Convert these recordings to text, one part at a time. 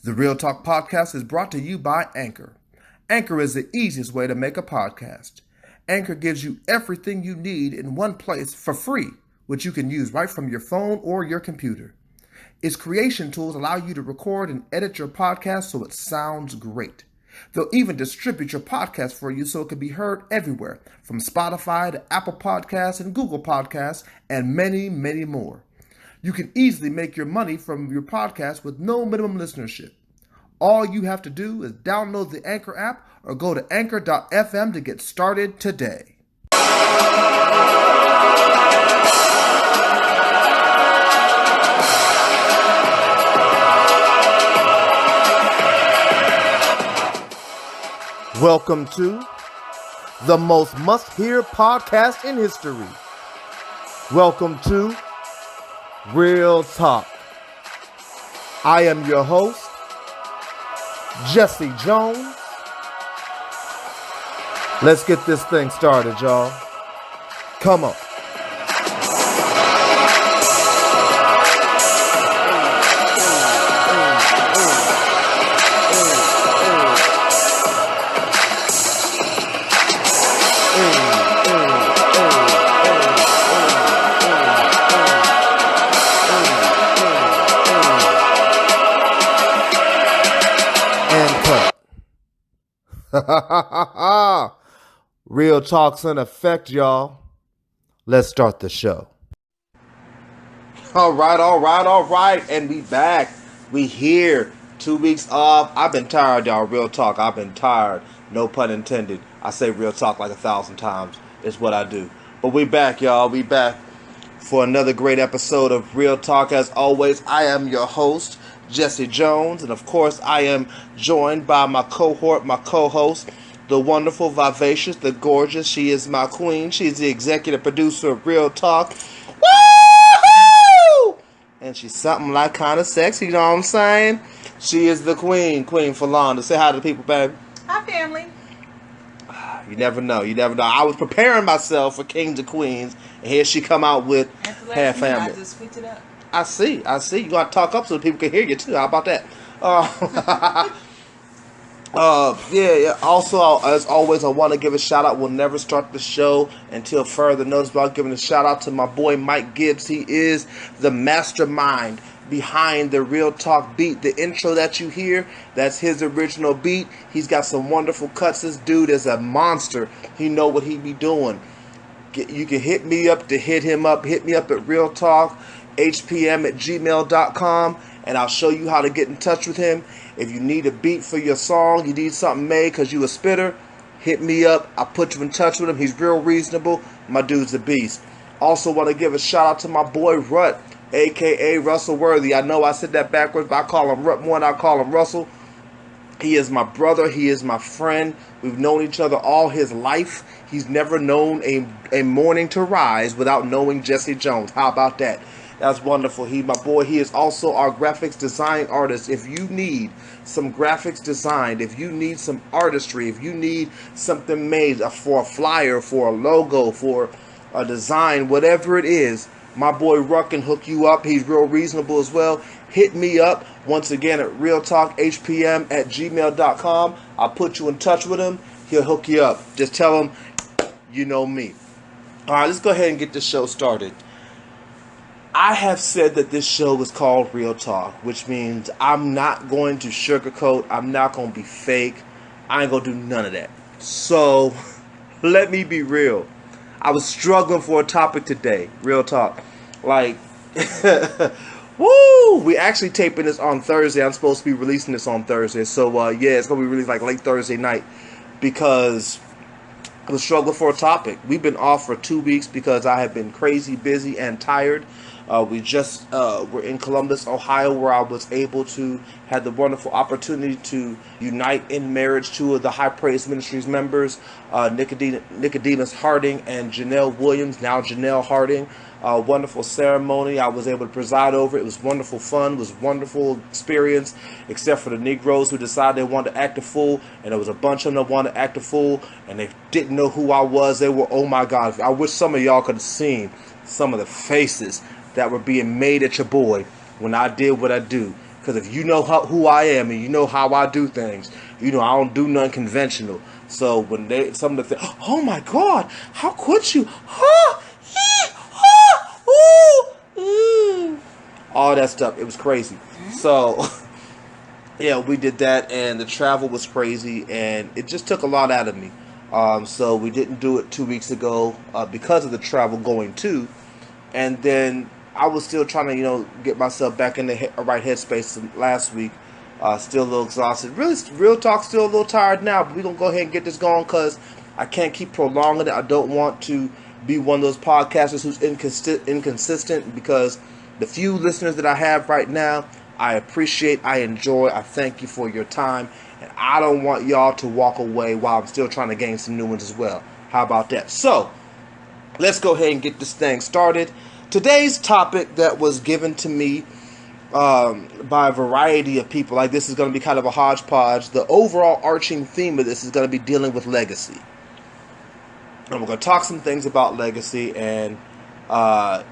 The Real Talk podcast is brought to you by Anchor. Anchor is the easiest way to make a podcast. Anchor gives you everything you need in one place for free, which you can use right from your phone or your computer. Its creation tools allow you to record and edit your podcast so it sounds great. They'll even distribute your podcast for you so it can be heard everywhere, from Spotify to Apple Podcasts and Google Podcasts, and many, many more. You can easily make your money from your podcast with no minimum listenership. All you have to do is download the Anchor app or go to anchor.fm to get started today. Welcome to the most must-hear podcast in history. Welcome to Real Talk. I am your host, Jesse Jones. Let's get this thing started, y'all. Come on. Real Talk's in effect, y'all. Let's start the show. All right. And we back. We here. 2 weeks off. I've been tired, y'all. Real Talk. I've been tired. No pun intended. I say Real Talk like 1,000 times. It's what I do. But we back, y'all. We back for another great episode of Real Talk. As always, I am your host, Jesse Jones. And of course, I am joined by my cohort, my co-host, the wonderful, vivacious, the gorgeous. She is my queen. She's the executive producer of Real Talk. Woo-hoo! And she's something like kind of sexy, you know what I'm saying? She is the queen, Queen Philonda. Say hi to the people, baby. Hi, family. You never know. I was preparing myself for Kings and Queens, and here she come out with half family. I just switch it up. I see. You got to talk up so people can hear you, too. How about that? Yeah. Also, as always, I want to give a shout out. We'll never start the show until further notice about giving a shout out to my boy Mike Gibbs. He is the mastermind behind the Real Talk beat. The intro that you hear, that's his original beat. He's got some wonderful cuts. This dude is a monster. He know what he be doing. You can hit me up to hit him up. Hit me up at realtalkhpm@gmail.com, and I'll show you how to get in touch with him. If you need a beat for your song, you need something made because you a spitter, hit me up. I'll put you in touch with him. He's real reasonable. My dude's a beast. Also want to give a shout out to my boy Rut, a.k.a. Russell Worthy. I know I said that backwards, but I call him Rut more than I call him Russell. He is my brother. He is my friend. We've known each other all his life. He's never known a morning to rise without knowing Jesse Jones. How about that? That's wonderful. He, my boy, he is also our graphics design artist. If you need some graphics designed, if you need some artistry, if you need something made for a flyer, for a logo, for a design, whatever it is, my boy Ruck can hook you up. He's real reasonable as well. Hit me up once again at realtalkhpm@gmail.com. I'll put you in touch with him. He'll hook you up. Just tell him you know me. All right, let's go ahead and get this show started. I have said that this show is called Real Talk, which means I'm not going to sugarcoat. I'm not going to be fake. I ain't going to do none of that. So, let me be real. I was struggling for a topic today. Real talk. Like, woo! We actually taping this on Thursday. I'm supposed to be releasing this on Thursday. So, yeah, it's going to be released like late Thursday night. Because I was struggling for a topic. We've been off for 2 weeks because I have been crazy busy and tired. We just were in Columbus, Ohio, where I was able to have the wonderful opportunity to unite in marriage two of the High Praise Ministries members, Nicodemus Harding and Janelle Williams, now Janelle Harding. Wonderful ceremony I was able to preside over. It was wonderful fun. It was a wonderful experience, except for the Negroes who decided they wanted to act a fool, and there was a bunch of them that wanted to act a fool, and they didn't know who I was. They were, oh my God, I wish some of y'all could have seen some of the faces that were being made at your boy when I did what I do. Because if you know who I am and you know how I do things, you know I don't do nothing conventional. So when some of the things, oh my God, how could you? All that stuff, it was crazy. So yeah, we did that, and the travel was crazy, and it just took a lot out of me. So we didn't do it 2 weeks ago because of the travel going too, and then I was still trying to get myself back in the right headspace last week. Still a little exhausted. Really, real talk, still a little tired now, but we're going to go ahead and get this going because I can't keep prolonging it. I don't want to be one of those podcasters who's inconsistent, because the few listeners that I have right now, I appreciate, I enjoy, I thank you for your time, and I don't want y'all to walk away while I'm still trying to gain some new ones as well. How about that? So, let's go ahead and get this thing started. Today's topic that was given to me by a variety of people, like this is going to be kind of a hodgepodge. The overall arching theme of this is going to be dealing with legacy. And we're going to talk some things about legacy, and I'm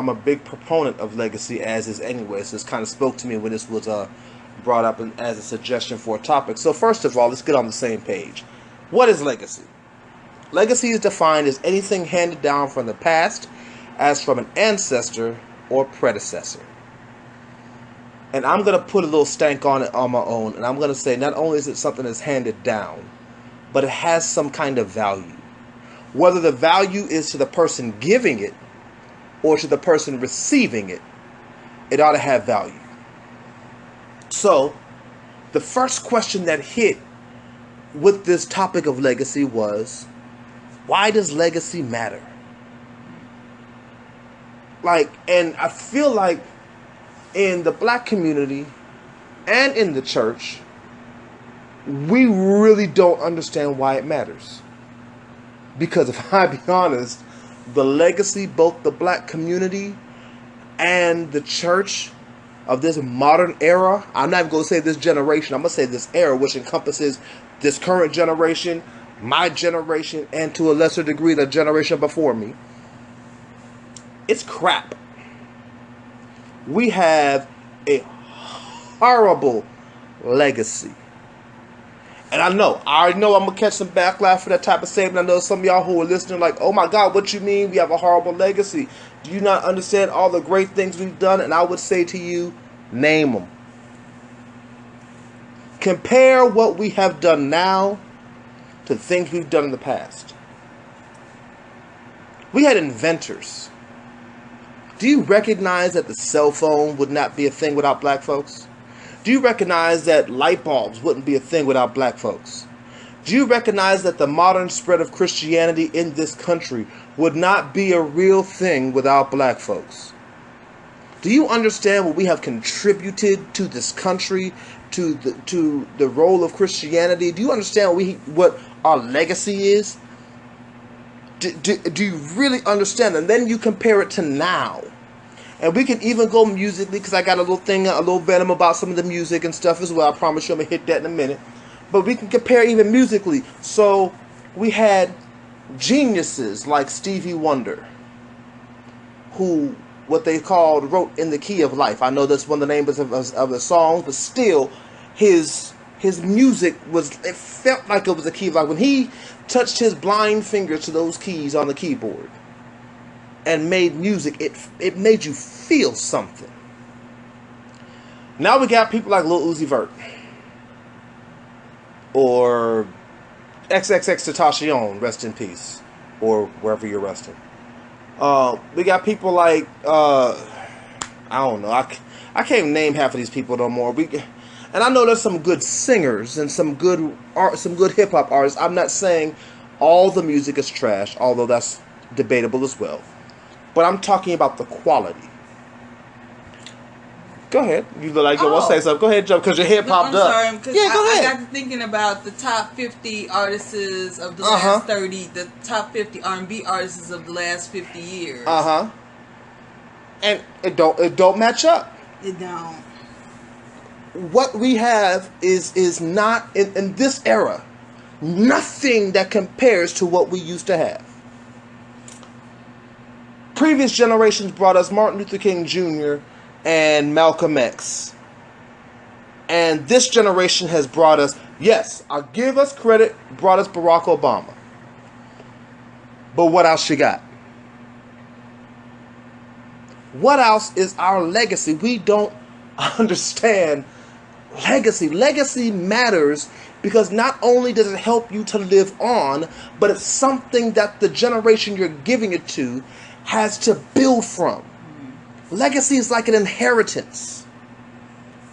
a big proponent of legacy, as is anyway. So this kind of spoke to me when this was brought up as a suggestion for a topic. So first of all, let's get on the same page. What is legacy? Legacy is defined as anything handed down from the past, as from an ancestor or predecessor. And I'm going to put a little stank on it on my own, and I'm going to say not only is it something that's handed down, but it has some kind of value. Whether the value is to the person giving it or to the person receiving it, it ought to have value. So, the first question that hit with this topic of legacy was, why does legacy matter? And I feel like in the black community and in the church, we really don't understand why it matters. Because if I be honest, the legacy, both the black community and the church of this modern era, I'm not even going to say this generation, I'm going to say this era, which encompasses this current generation, my generation, and to a lesser degree the generation before me, it's crap. We have a horrible legacy. And I already know I'm going to catch some backlash for that type of statement. I know some of y'all who are listening like, oh my God, what you mean we have a horrible legacy? Do you not understand all the great things we've done? And I would say to you, name them. Compare what we have done now to things we've done in the past. We had inventors. Do you recognize that the cell phone would not be a thing without black folks? Do you recognize that light bulbs wouldn't be a thing without black folks? Do you recognize that the modern spread of Christianity in this country would not be a real thing without black folks? Do you understand what we have contributed to this country, to the role of Christianity? Do you understand what our legacy is? Do you really understand? And then you compare it to now. And we can even go musically, because I got a little venom about some of the music and stuff as well. I promise you I'm going to hit that in a minute. But we can compare even musically. So we had geniuses like Stevie Wonder, who what they called wrote in the key of life. I know that's one of the names of the songs, but still his music it felt like it was a key of life. When he touched his blind fingers to those keys on the keyboard and made music, it made you feel something. Now we got people like Lil Uzi Vert or XXXTentacion, rest in peace, or wherever you're resting. We got people like I don't know. I can't name half of these people no more. And I know there's some good singers and some good hip hop artists. I'm not saying all the music is trash, although that's debatable as well. But I'm talking about the quality. Go ahead. You look like you want to say something. Go ahead, Joe, because your head popped up. I'm sorry, because I got to thinking about the top 50 artists of the last 30, the top 50 R&B artists of the last 50 years. And it don't match up. It don't. What we have is not, in this era, nothing that compares to what we used to have. Previous generations brought us Martin Luther King Jr. and Malcolm X. And this generation has brought us, yes, I'll give us credit, brought us Barack Obama. But what else you got? What else is our legacy? We don't understand legacy. Legacy matters because not only does it help you to live on, but it's something that the generation you're giving it to has to build from. Legacy is like an inheritance.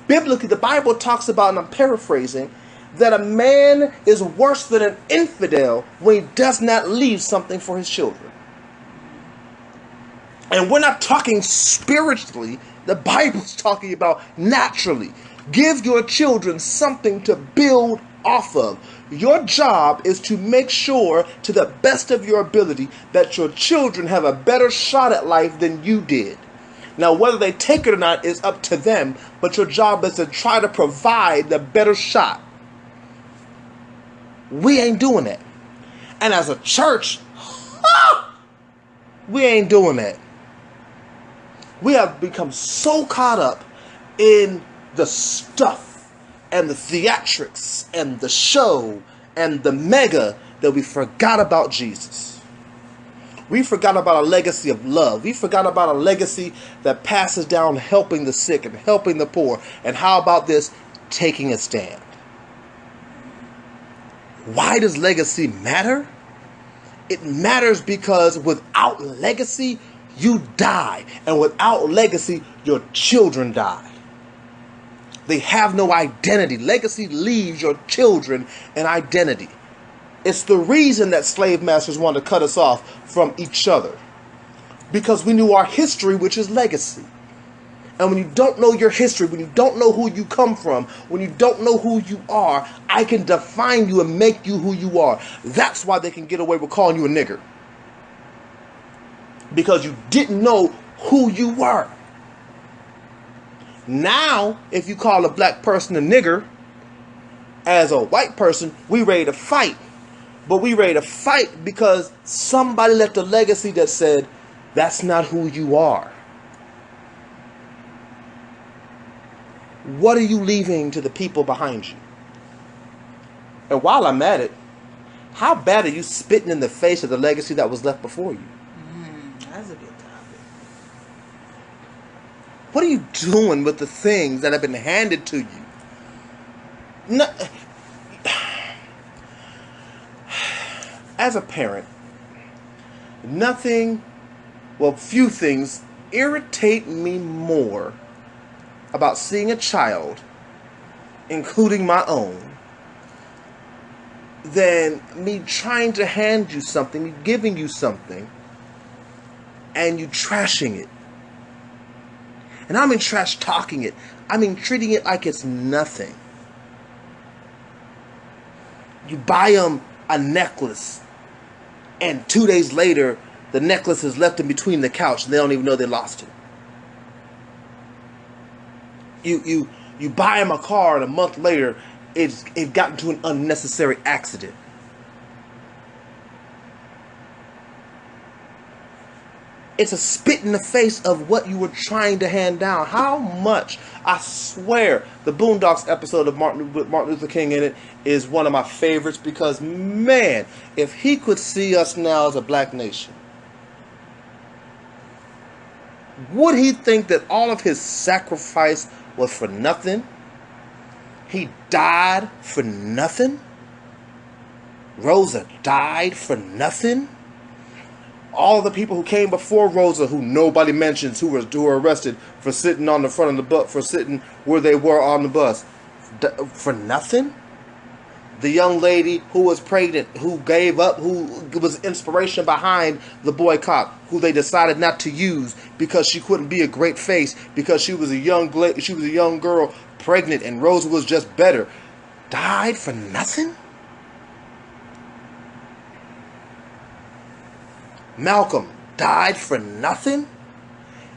Biblically, the Bible talks about, and I'm paraphrasing, that a man is worse than an infidel when he does not leave something for his children. And we're not talking spiritually. The Bible's talking about naturally. Give your children something to build off of. Your job is to make sure, to the best of your ability, that your children have a better shot at life than you did. Now, whether they take it or not is up to them, but your job is to try to provide the better shot. We ain't doing that. And as a church, we ain't doing that. We have become so caught up in the stuff and the theatrics and the show and the mega that we forgot about Jesus. We forgot about a legacy of love. We forgot about a legacy that passes down helping the sick and helping the poor. And how about this? Taking a stand. Why does legacy matter? It matters because without legacy, you die. And without legacy, your children die. They have no identity. Legacy leaves your children an identity. It's the reason that slave masters wanted to cut us off from each other. Because we knew our history, which is legacy. And when you don't know your history, when you don't know who you come from, when you don't know who you are, I can define you and make you who you are. That's why they can get away with calling you a nigger. Because you didn't know who you were. Now, if you call a black person a nigger, as a white person, we ready to fight. But we ready to fight because somebody left a legacy that said, that's not who you are. What are you leaving to the people behind you? And while I'm at it, how bad are you spitting in the face of the legacy that was left before you? That's a good topic. What are you doing with the things that have been handed to you? No, as a parent, few things irritate me more about seeing a child, including my own, than me trying to hand you something, me giving you something, and you trashing it. And I mean trash talking it. I mean treating it like it's nothing. You buy them a necklace, and 2 days later, the necklace is left in between the couch, and they don't even know they lost it. You buy them a car, and a month later, it got into an unnecessary accident. It's a spit in the face of what you were trying to hand down. How much, I swear, the Boondocks episode of with Martin Luther King in it is one of my favorites because, man, if he could see us now as a black nation, would he think that all of his sacrifice was for nothing? He died for nothing? Rosa died for nothing? All the people who came before Rosa, who nobody mentions, who were arrested for sitting on the front of the bus, for sitting where they were on the bus, for nothing? The young lady who was pregnant, who gave up, who was inspiration behind the boycott, who they decided not to use because she couldn't be a great face, because she was a young girl, pregnant, and Rosa was just better, died for nothing? Malcolm died for nothing?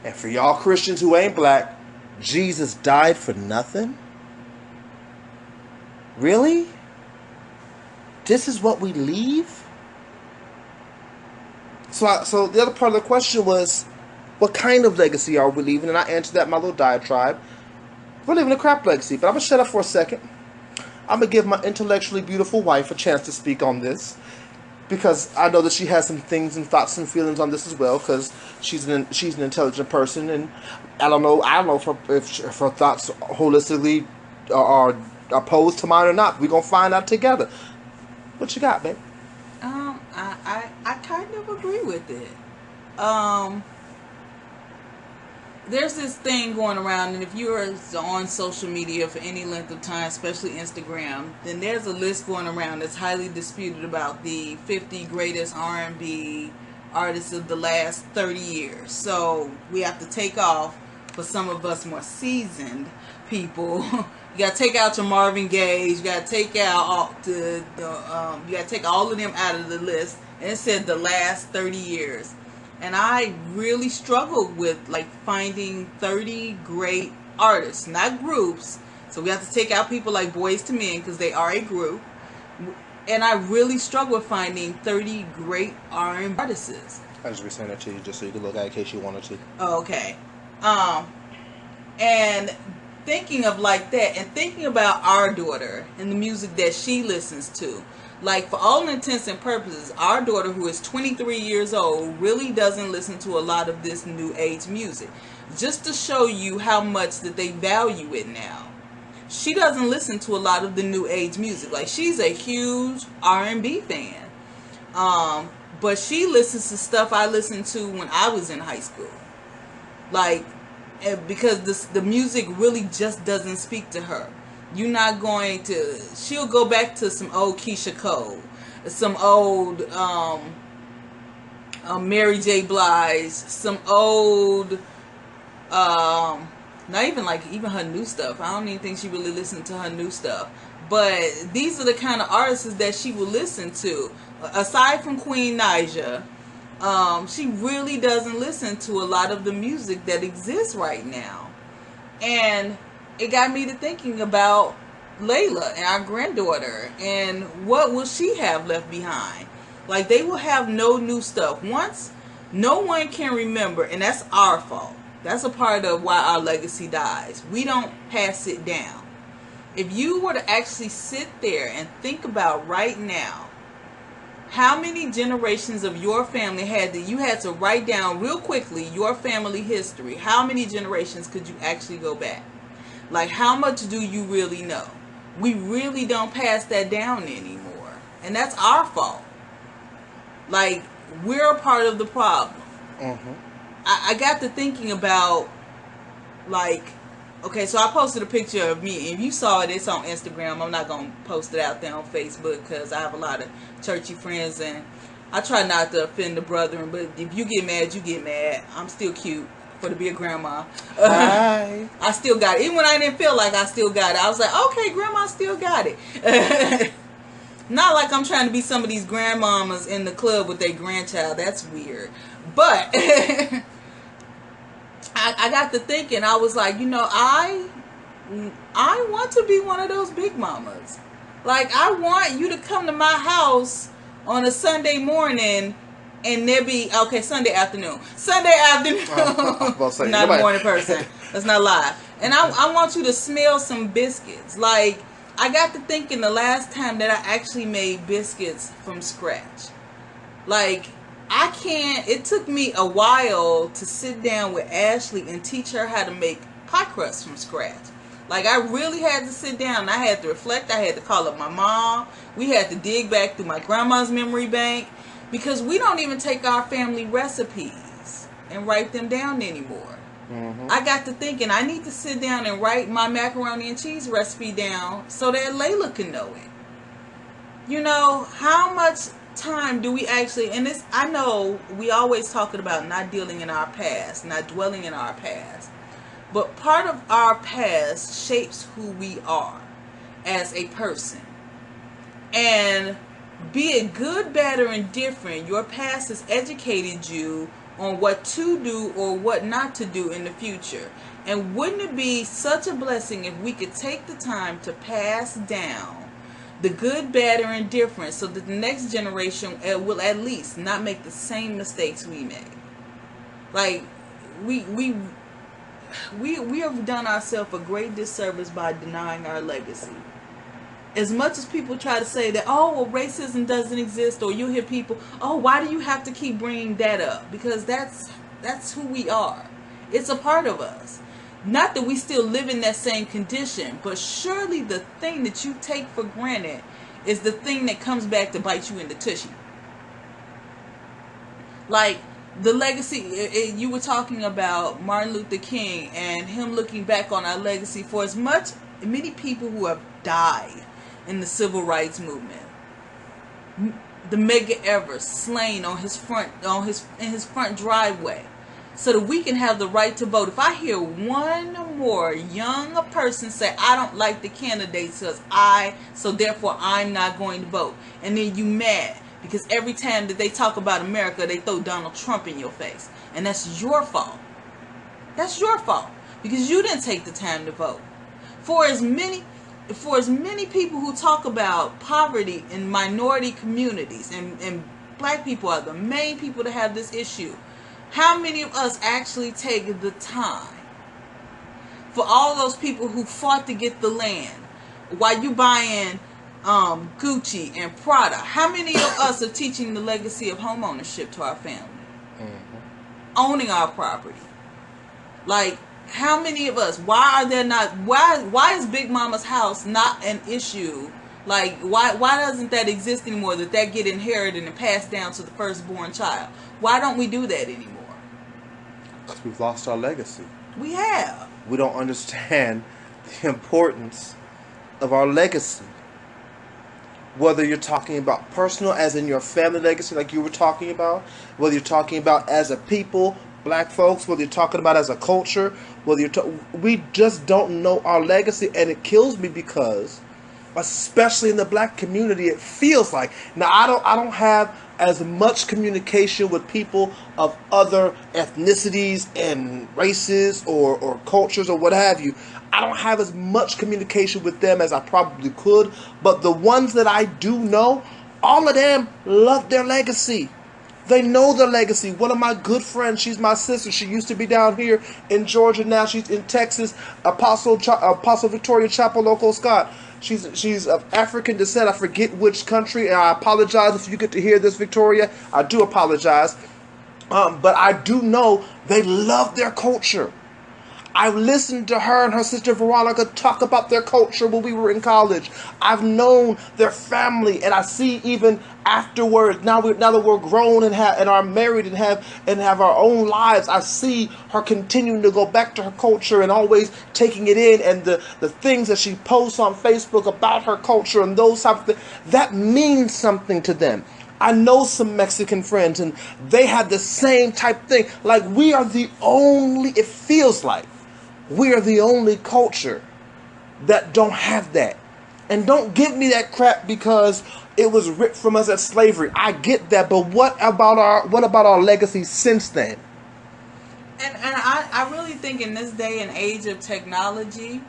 And for y'all Christians who ain't black, Jesus died for nothing? Really? This is what we leave? So the other part of the question was, What kind of legacy are we leaving? And I answered that in my little diatribe. We're leaving a crap legacy. But I'm going to shut up for a second. I'm going to give my intellectually beautiful wife a chance to speak on this, because I know that she has some things and thoughts and feelings on this as well, because she's an intelligent person, and I don't know if her thoughts holistically are opposed to mine or not. We're going to find out together. What you got, babe? I kind of agree with it. There's this thing going around, and if you're on social media for any length of time, especially Instagram, then there's a list going around that's highly disputed about the 50 greatest R&B artists of the last 30 years. So we have to take off, for some of us more seasoned people, you gotta take out your Marvin Gaye, you gotta take out you gotta take all of them out of the list, and it said the last 30 years. And I really struggled with like finding 30 great artists, not groups. So we have to take out people like Boyz II Men, because they are a group. And I really struggled with finding 30 great R&B artists. I just resent it to you just so you could look at it in case you wanted to. Oh, okay. And thinking of like that, and thinking about our daughter and the music that she listens to. Like, for all intents and purposes, our daughter, who is 23 years old, really doesn't listen to a lot of this new age music. Just to show you how much that they value it now. She doesn't listen to a lot of the new age music. Like, she's a huge R&B fan. But she listens to stuff I listened to when I was in high school. Like, because the music really just doesn't speak to her. You're not going to... She'll go back to some old Keisha Cole, some old Mary J. Blige, some old... not even like even her new stuff. I don't even think she really listened to her new stuff. But these are the kind of artists that she will listen to. Aside from Queen Naija, she really doesn't listen to a lot of the music that exists right now. And it got me to thinking about Layla and our granddaughter, and what will she have left behind? Like, they will have no new stuff. Once no one can remember, and that's our fault. That's a part of why our legacy dies. We don't pass it down. If you were to actually sit there and think about right now, how many generations of your family you had to write down real quickly your family history. How many generations could you actually go back? Like, how much do you really know? We really don't pass that down anymore. And that's our fault. Like, we're a part of the problem. Mm-hmm. I got to thinking about, like, okay, so I posted a picture of me. If you saw it, it's on Instagram. I'm not going to post it out there on Facebook, because I have a lot of churchy friends, and I try not to offend the brethren. But if you get mad, you get mad. I'm still cute for to be a grandma. Hi. I still got it. Even when I didn't feel like I still got it, I was like, okay, grandma still got it. Not like I'm trying to be some of these grandmamas in the club with their grandchild. That's weird. But I got to thinking, I was like, I want to be one of those big mamas. Like, I want you to come to my house on a Sunday morning, and there be, okay, Sunday afternoon. I'm not a morning person. Let's not lie. And I want you to smell some biscuits. Like, I got to thinking the last time that I actually made biscuits from scratch. Like, it took me a while to sit down with Ashley and teach her how to make pie crust from scratch. Like, I really had to sit down. I had to reflect. I had to call up my mom. We had to dig back through my grandma's memory bank, because we don't even take our family recipes and write them down anymore. Mm-hmm. I got to thinking, I need to sit down and write my macaroni and cheese recipe down so that Layla can know it. How much time do we actually, and this, I know we always talking about not dealing in our past, not dwelling in our past, but part of our past shapes who we are as a person. And be it good, bad, or indifferent, your past has educated you on what to do or what not to do in the future. And wouldn't it be such a blessing if we could take the time to pass down the good, bad, or indifferent, so that the next generation will at least not make the same mistakes we made? Like, we have done ourselves a great disservice by denying our legacy. As much as people try to say that, oh, well, racism doesn't exist, or you hear people, oh, why do you have to keep bringing that up? Because that's who we are. It's a part of us. Not that we still live in that same condition, but surely the thing that you take for granted is the thing that comes back to bite you in the tushy. Like the legacy, you were talking about Martin Luther King and him looking back on our legacy. For as many people who have died in the civil rights movement, the Medgar Evers slain in his front driveway, so that we can have the right to vote. If I hear one more young person say, I don't like the candidates so therefore I'm not going to vote, and then you mad because every time that they talk about America, they throw Donald Trump in your face, and that's your fault. That's your fault because you didn't take the time to vote. For as many people who talk about poverty in minority communities, and black people are the main people to have this issue, how many of us actually take the time for all those people who fought to get the land while you buying Gucci and Prada? How many of us are teaching the legacy of home ownership to our family? Mm-hmm. Owning our property. Like, how many of us, why is Big Mama's house not an issue? Like, why doesn't that exist anymore, that get inherited and passed down to the firstborn child? Why don't we do that anymore? Because we've lost our legacy. We have. We don't understand the importance of our legacy. Whether you're talking about personal, as in your family legacy, like you were talking about, whether you're talking about as a people, black folks, whether you're talking about as a culture, whether we just don't know our legacy, and it kills me because, especially in the black community, it feels like, now I don't have as much communication with people of other ethnicities and races or cultures or what have you. I don't have as much communication with them as I probably could, but the ones that I do know, all of them love their legacy. They know their legacy. One of my good friends, she's my sister. She used to be down here in Georgia. Now she's in Texas. Apostle Victoria Chapel, Local Scott. She's of African descent. I forget which country, and I apologize if you get to hear this, Victoria. I do apologize. But I do know they love their culture. I've listened to her and her sister Veronica talk about their culture when we were in college. I've known their family, and I see even afterwards, now that we're grown and are married and have our own lives, I see her continuing to go back to her culture and always taking it in, and the things that she posts on Facebook about her culture and those types of things, that means something to them. I know some Mexican friends, and they have the same type thing. Like, it feels like we are the only culture that don't have that. And don't give me that crap because it was ripped from us at slavery. I get that, but what about our legacy since then? And I really think in this day and age of technology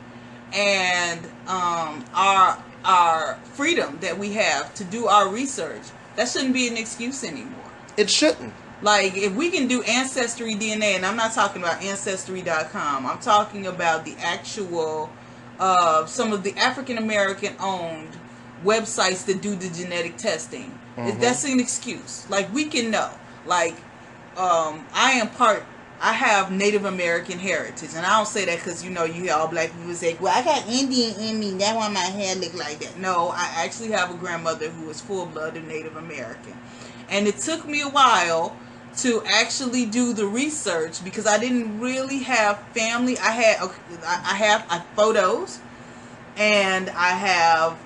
and our freedom that we have to do our research, that shouldn't be an excuse anymore. It shouldn't. Like, if we can do Ancestry DNA, and I'm not talking about Ancestry.com, I'm talking about the actual, some of the African American owned websites that do the genetic testing. Mm-hmm. That's an excuse. Like, we can know. Like, I have Native American heritage, and I don't say that because, you hear all black people say, well, I got Indian in me, that's why my hair look like that. No, I actually have a grandmother who was full-blooded Native American. And it took me a while to actually do the research because I didn't really have family. I have photos, and I have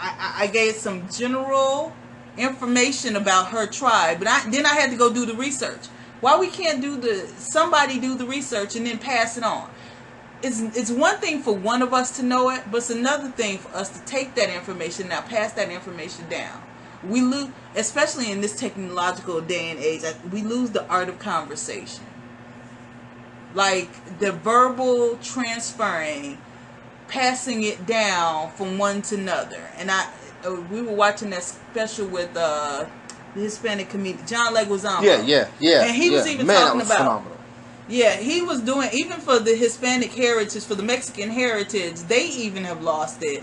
I gave some general information about her tribe, but then I had to go do the research. Why we can't somebody do the research and then pass it on? It's one thing for one of us to know it, but it's another thing for us to take that information, now pass that information down. We lose, especially in this technological day and age, we lose the art of conversation. Like the verbal transferring, passing it down from one to another. And we were watching that special with the Hispanic comedian John Leguizamo. Yeah. And he was even talking about phenomenal. Yeah, he was doing, even for the Hispanic heritage, for the Mexican heritage, they even have lost it.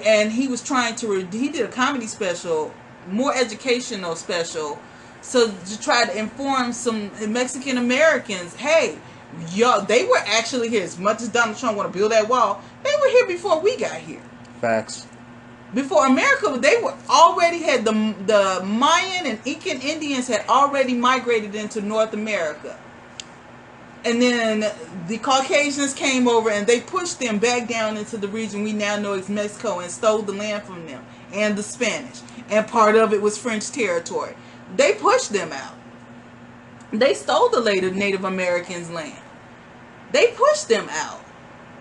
And he was trying to, he did a comedy special, more educational special, so to try to inform some Mexican Americans, hey, y'all, they were actually here. As much as Donald Trump want to build that wall, they were here before we got here. Facts. Before America, they were already had the Mayan and Incan Indians had already migrated into North America. And then the Caucasians came over and they pushed them back down into the region we now know as Mexico and stole the land from them, and the Spanish. And part of it was French territory. They pushed them out. They stole the later Native Americans' land. They pushed them out.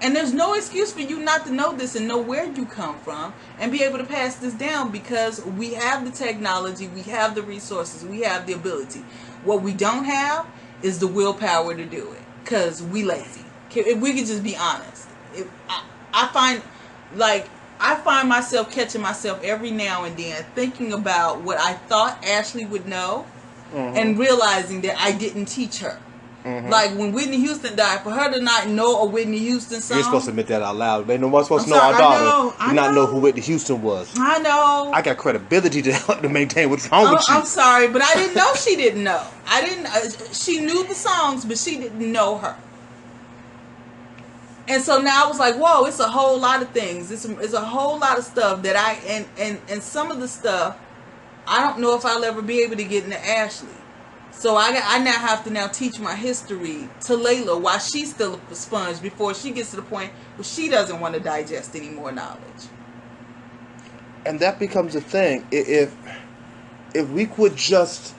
And there's no excuse for you not to know this and know where you come from and be able to pass this down, because we have the technology, we have the resources, we have the ability. What we don't have is the willpower to do it, because we lazy. If we could just be honest. I find myself catching myself every now and then thinking about what I thought Ashley would know, and realizing that I didn't teach her. Like when Whitney Houston died, for her to not know a Whitney Houston song. You're supposed to admit that out loud. They know what's supposed to know our daughter. I not know who Whitney Houston was. I know. I got credibility to help to maintain what's wrong with you. I'm sorry, but I didn't know she didn't know. I didn't. She knew the songs, but she didn't know her. And so now I was like, whoa, it's a whole lot of things. It's a whole lot of stuff that and some of the stuff I don't know if I'll ever be able to get into Ashley. So I now have to now teach my history to Layla while she's still a sponge, before she gets to the point where she doesn't want to digest any more knowledge. And that becomes a thing. If we could just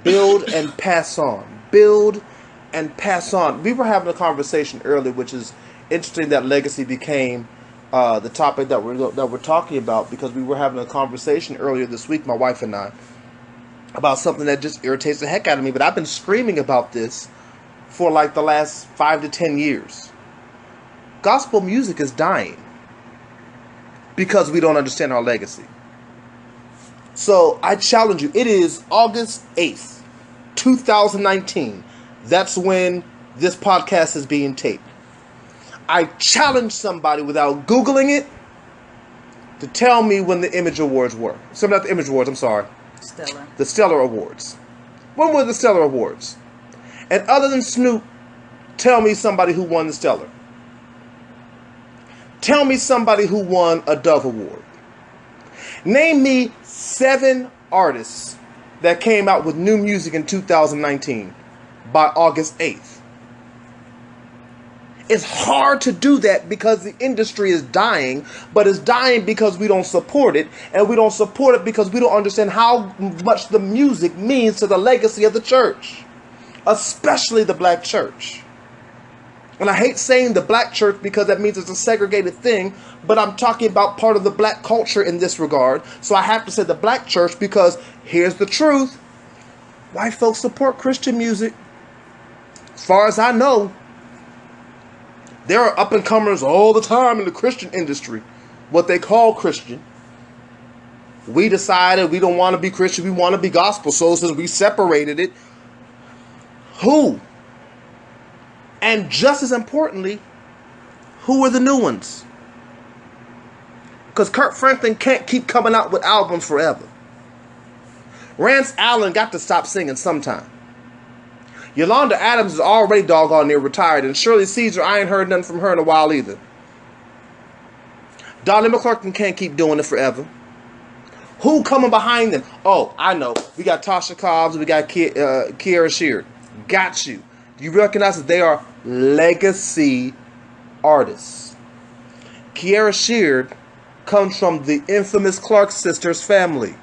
build and pass on. Build and pass on. We were having a conversation earlier, which is interesting that legacy became the topic that we're talking about, because we were having a conversation earlier this week, my wife and I, about something that just irritates the heck out of me. But I've been screaming about this for like the last 5 to 10 years. Gospel music is dying because we don't understand our legacy. So I challenge you. It is August 8th, 2019. That's when this podcast is being taped. I challenge somebody without Googling it to tell me when the Image Awards were. So not the Image Awards, I'm sorry. Stellar. The Stellar Awards. When were the Stellar Awards? And other than Snoop, tell me somebody who won the Stellar. Tell me somebody who won a Dove Award. Name me 7 artists that came out with new music in 2019 by August 8th. It's hard to do that because the industry is dying, but it's dying because we don't support it, and we don't support it because we don't understand how much the music means to the legacy of the church, especially the black church. And I hate saying the black church because that means it's a segregated thing, but I'm talking about part of the black culture in this regard, so I have to say the black church because here's the truth. White folks support Christian music. As far as I know, there are up-and-comers all the time in the Christian industry, what they call Christian. We decided we don't want to be Christian, we want to be gospel. So since we separated it, who? And just as importantly, who are the new ones? Because Kirk Franklin can't keep coming out with albums forever. Rance Allen got to stop singing sometime. Yolanda Adams is already doggone near retired, and Shirley Caesar, I ain't heard nothing from her in a while either. Donnie McClurkin can't keep doing it forever. Who coming behind them? Oh, I know. We got Tasha Cobbs, we got Kiara Sheard. Got you. Do you recognize that they are legacy artists? Kiara Sheard comes from the infamous Clark sisters family,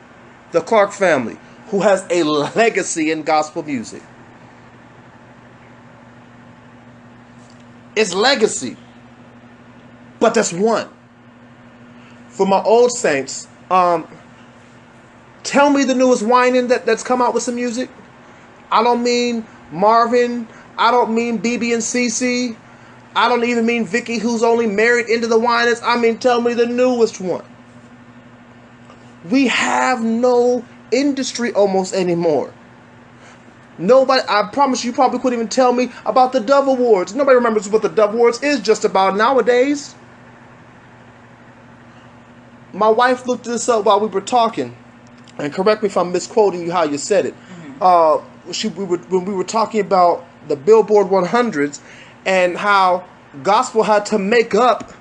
the Clark family, who has a legacy in gospel music. It's legacy. But that's one. For my old saints, tell me the newest whining that's come out with some music. I don't mean Marvin. I don't mean BB and CC. I don't even mean Vicky, who's only married into the whiners. I mean, tell me the newest one. We have no industry almost anymore. Nobody, I promise you probably couldn't even tell me about the Dove Awards. Nobody remembers what the Dove Awards is just about nowadays. My wife looked this up while we were talking, and correct me if I'm misquoting you how you said it. When we were talking about the Billboard 100s and how gospel had to make up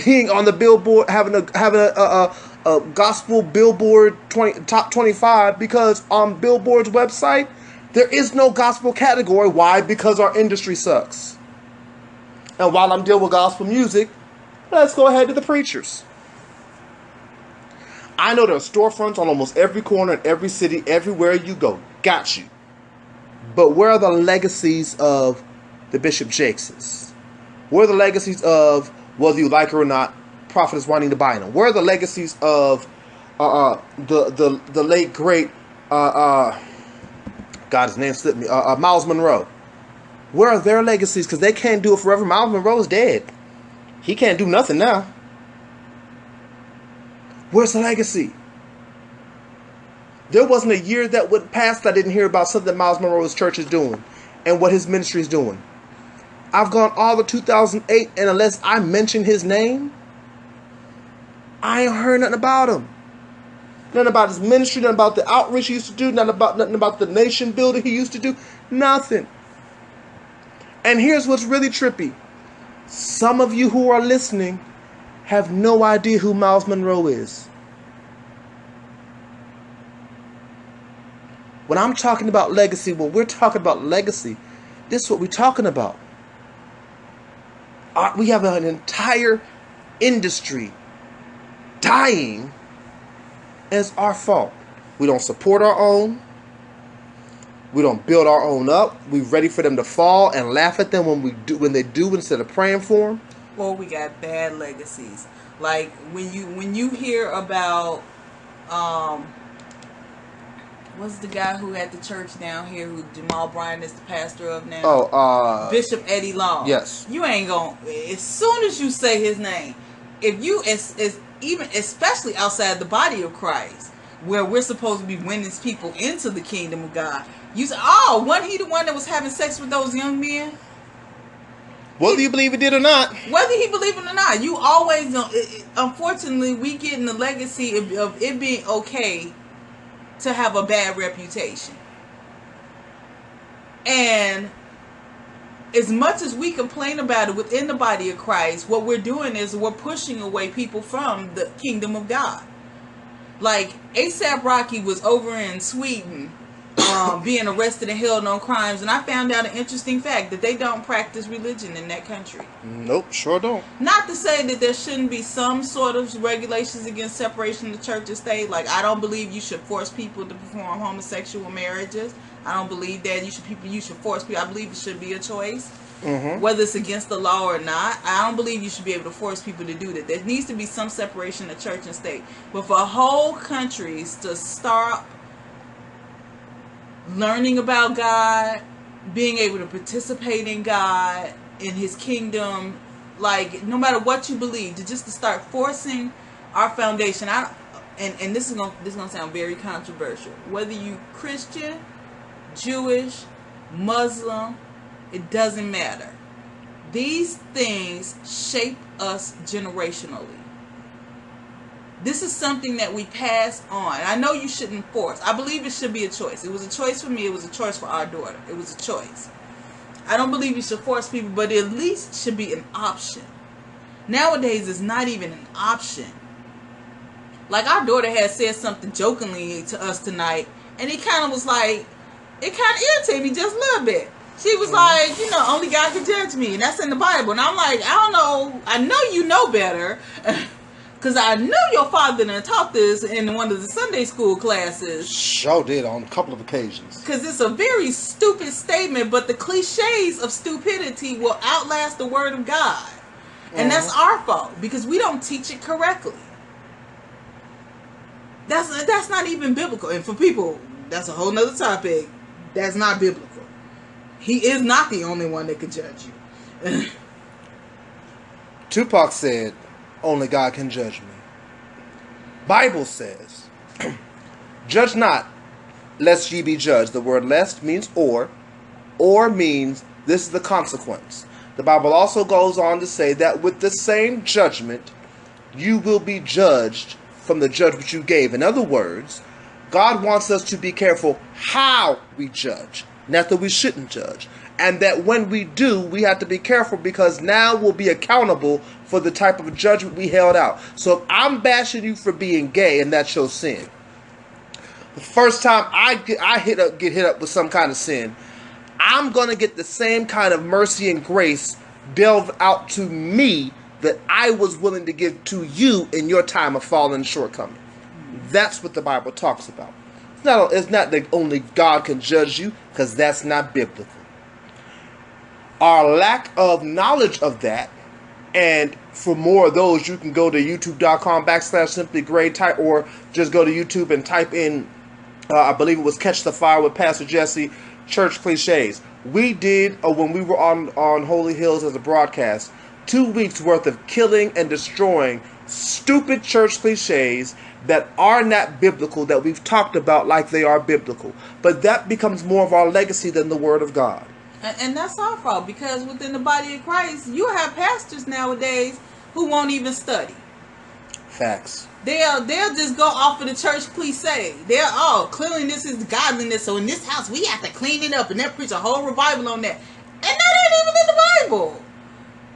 being on the Billboard, having a gospel Billboard top 25, because on Billboard's website there is no gospel category. Why? Because our industry sucks. And while I'm dealing with gospel music, let's go ahead to the preachers. I know there are storefronts on almost every corner in every city, everywhere you go. Got you. But where are the legacies of the Bishop Jakeses? Where are the legacies of, whether you like it or not, Prophet is Juanita Bynum? Where are the legacies of the late great God, his name slipped me, Miles Monroe? Where are their legacies? Because they can't do it forever. Miles Monroe is dead. He can't do nothing now. Where's the legacy? There wasn't a year that went past that I didn't hear about something that Miles Monroe's church is doing and what his ministry is doing. I've gone all the 2008, and unless I mention his name, I ain't heard nothing about him. Nothing about his ministry, nothing about the outreach he used to do, nothing about the nation building he used to do. Nothing. And here's what's really trippy. Some of you who are listening have no idea who Miles Monroe is. When I'm talking about legacy, when we're talking about legacy, this is what we're talking about. We have an entire industry dying, and it's our fault. We don't support our own. We don't build our own up. We're ready for them to fall and laugh at them when they do instead of praying for them. Well, we got bad legacies. Like when you hear about what's the guy who had the church down here who Jamal Bryant is the pastor of now? Bishop Eddie Long. Yes. You ain't gonna, as soon as you say his name, if you even especially outside the body of Christ, where we're supposed to be winning people into the kingdom of God, you say, oh, wasn't he the one that was having sex with those young men? Whether you believe it did or not. Whether he believe it or not, you always know. Unfortunately, we get in the legacy of it being okay to have a bad reputation. And as much as we complain about it within the body of Christ, what we're doing is we're pushing away people from the kingdom of God. Like A$AP Rocky was over in Sweden being arrested and held on crimes, and I found out an interesting fact that they don't practice religion in that country. Nope, sure don't. Not to say that there shouldn't be some sort of regulations against separation of church and state. Like, I don't believe you should force people to perform homosexual marriages. I don't believe that you should force people. I believe it should be a choice, whether it's against the law or not. I don't believe you should be able to force people to do that. There needs to be some separation of church and state. But for whole countries to start learning about God, being able to participate in God, in His kingdom, like no matter what you believe, to start forcing our foundation. And this is gonna sound very controversial. Whether you Christian, Jewish, Muslim, it doesn't matter. These things shape us generationally. This is something that we pass on. I know you shouldn't force. I believe it should be a choice. It was a choice for me. It was a choice for our daughter. It was a choice. I don't believe you should force people, but it at least should be an option. Nowadays, it's not even an option. Like, our daughter had said something jokingly to us tonight, and it kind of was like, it kind of irritated me just a little bit. She was like, only God can judge me, and that's in the Bible. And I'm like, I don't know. I know you know better. Because I knew your father done taught this in one of the Sunday school classes. Sure did on a couple of occasions. Because it's a very stupid statement, but the cliches of stupidity will outlast the word of God. And that's our fault, because we don't teach it correctly. That's not even biblical. And for people, that's a whole nother topic. That's not biblical. He is not the only one that could judge you. Tupac said, only God can judge me. Bible says, judge not, lest ye be judged. The word lest means or means this is the consequence. The Bible also goes on to say that with the same judgment, you will be judged from the judgment you gave. In other words, God wants us to be careful how we judge, not that we shouldn't judge. And that when we do, we have to be careful because now we'll be accountable for the type of judgment we held out. So if I'm bashing you for being gay and that's your sin, the first time I get hit up with some kind of sin, I'm going to get the same kind of mercy and grace delved out to me that I was willing to give to you in your time of falling and shortcoming. That's what the Bible talks about. It's not that only God can judge you, because that's not biblical. Our lack of knowledge of that, and for more of those, you can go to youtube.com/simply type, or just go to YouTube and type in, I believe it was Catch the Fire with Pastor Jesse, church cliches. We did, when we were on Holy Hills as a broadcast, 2 weeks worth of killing and destroying stupid church cliches that are not biblical, that we've talked about like they are biblical. But that becomes more of our legacy than the Word of God. And that's our fault, because within the body of Christ, you have pastors nowadays who won't even study. Facts. They'll just go off of the church cliche. Cleanliness is godliness, so in this house we have to clean it up, and they'll preach a whole revival on that. And that ain't even in the Bible.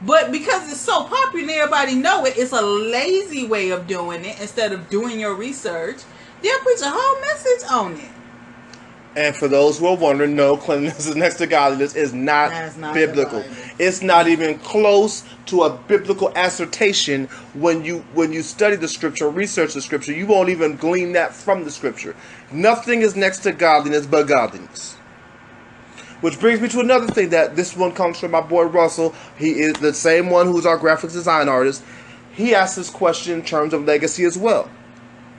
But because it's so popular and everybody know it, it's a lazy way of doing it. Instead of doing your research, they'll preach a whole message on it. And for those who are wondering, no, cleanliness is next to godliness is not biblical. It's not even close to a biblical assertion. When you study the scripture, research the scripture, you won't even glean that from the scripture. Nothing is next to godliness but godliness. Which brings me to another thing, that this one comes from my boy Russell. He is the same one who's our graphics design artist. He asked this question in terms of legacy as well.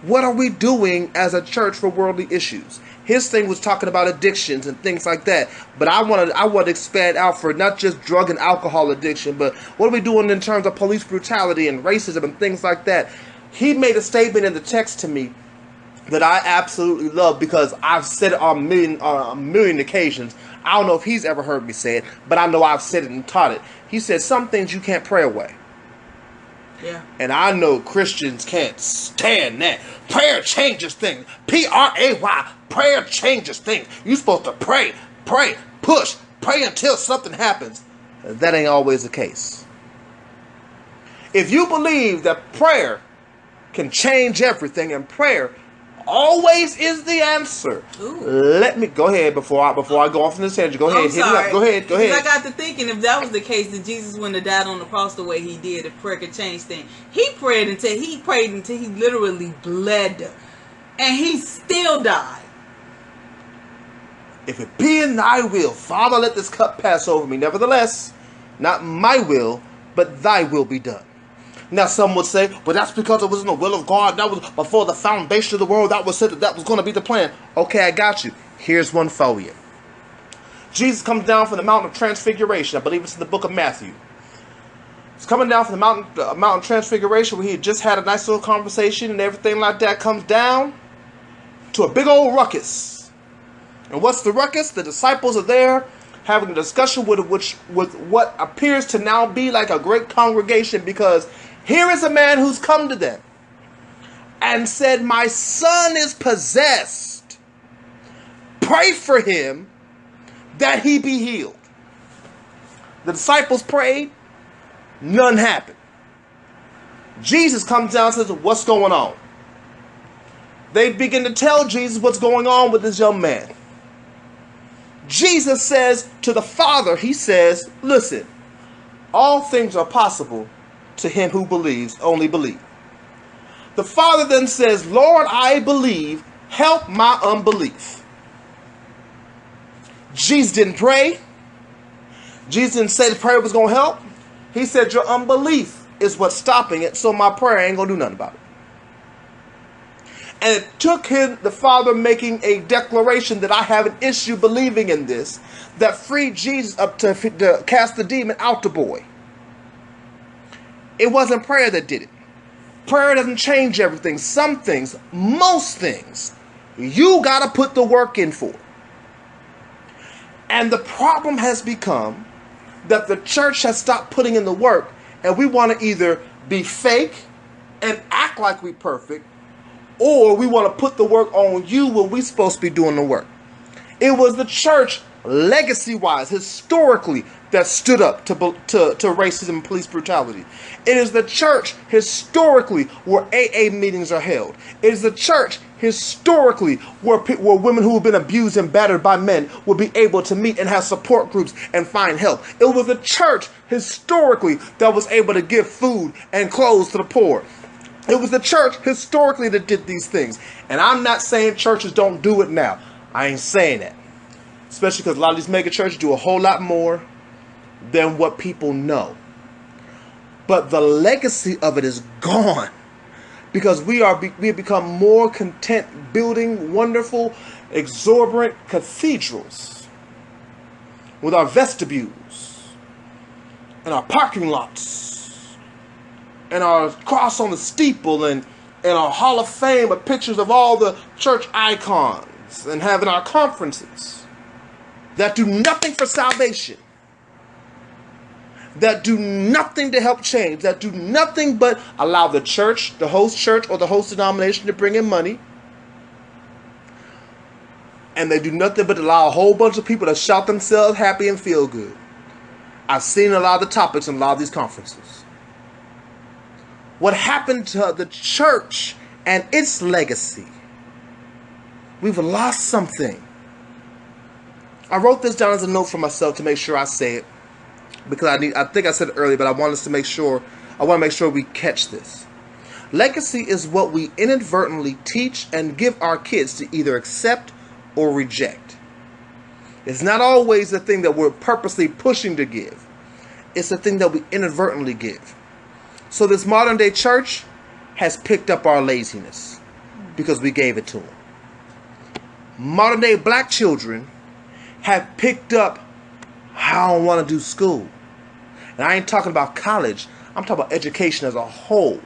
What are we doing as a church for worldly issues? His thing was talking about addictions and things like that. But I want to expand out for not just drug and alcohol addiction, but what are we doing in terms of police brutality and racism and things like that? He made a statement in the text to me that I absolutely love, because I've said it on a million occasions. I don't know if he's ever heard me say it, but I know I've said it and taught it. He said, some things you can't pray away. Yeah. And I know Christians can't stand that. Prayer changes things. P-R-A-Y. Prayer changes things. You're supposed to pray, push, pray until something happens. That ain't always the case. If you believe that prayer can change everything, and prayer always is the answer. Ooh. Let me go ahead before I go off in this tangent. Go ahead, hit it up. Go ahead. Because I got to thinking, if that was the case, that Jesus wouldn't have died on the cross the way he did, if prayer could change things. He prayed until he literally bled, and he still died. If it be in thy will, Father, let this cup pass over me. Nevertheless, not my will, but thy will be done. Now some would say, well, that's because it was in the will of God. That was before the foundation of the world. That was said that was going to be the plan. Okay, I got you. Here's one for you. Jesus comes down from the Mountain of Transfiguration. I believe it's in the book of Matthew. He's coming down from the Mountain of Transfiguration, where he had just had a nice little conversation and everything like that. Comes down to a big old ruckus. And what's the ruckus? The disciples are there having a discussion with what appears to now be like a great congregation, because here is a man who's come to them and said, my son is possessed. Pray for him that he be healed. The disciples prayed. None happened. Jesus comes down and says, what's going on? They begin to tell Jesus what's going on with this young man. Jesus says to the Father, he says, listen, all things are possible to him who believes, only believe. The Father then says, Lord, I believe, help my unbelief. Jesus didn't pray. Jesus didn't say the prayer was going to help. He said, your unbelief is what's stopping it, so my prayer ain't going to do nothing about it. And it took him, the Father, making a declaration that I have an issue believing in this, that freed Jesus up to cast the demon out the boy. It wasn't prayer that did it. Prayer doesn't change everything. Some things, most things, You got to put the work in for it. And the problem has become that the church has stopped putting in the work, and we want to either be fake and act like we perfect, or we want to put the work on you when we supposed to be doing the work. It was the church, legacy-wise, historically, that stood up to racism and police brutality. It is the church, historically, where AA meetings are held. It is the church, historically, where women who have been abused and battered by men will be able to meet and have support groups and find help. It was the church, historically, that was able to give food and clothes to the poor. It was the church, historically, that did these things. And I'm not saying churches don't do it now. I ain't saying that. Especially because a lot of these mega churches do a whole lot more than what people know. But the legacy of it is gone. Because we have become more content building wonderful, exorbitant cathedrals with our vestibules and our parking lots and our cross on the steeple and our Hall of Fame with pictures of all the church icons and having our conferences that do nothing for salvation, that do nothing to help change, that do nothing but allow the church, the host church, or the host denomination to bring in money. And they do nothing but allow a whole bunch of people to shout themselves happy and feel good. I've seen a lot of the topics in a lot of these conferences. What happened to the church and its legacy? We've lost something. I wrote this down as a note for myself to make sure I say it, because I think I said it earlier, but I want to make sure we catch this. Legacy is what we inadvertently teach and give our kids to either accept or reject. It's not always the thing that we're purposely pushing to give. It's the thing that we inadvertently give. So this modern day church has picked up our laziness because we gave it to them. Modern day black children have picked up, I don't want to do school. And I ain't talking about college. I'm talking about education as a whole.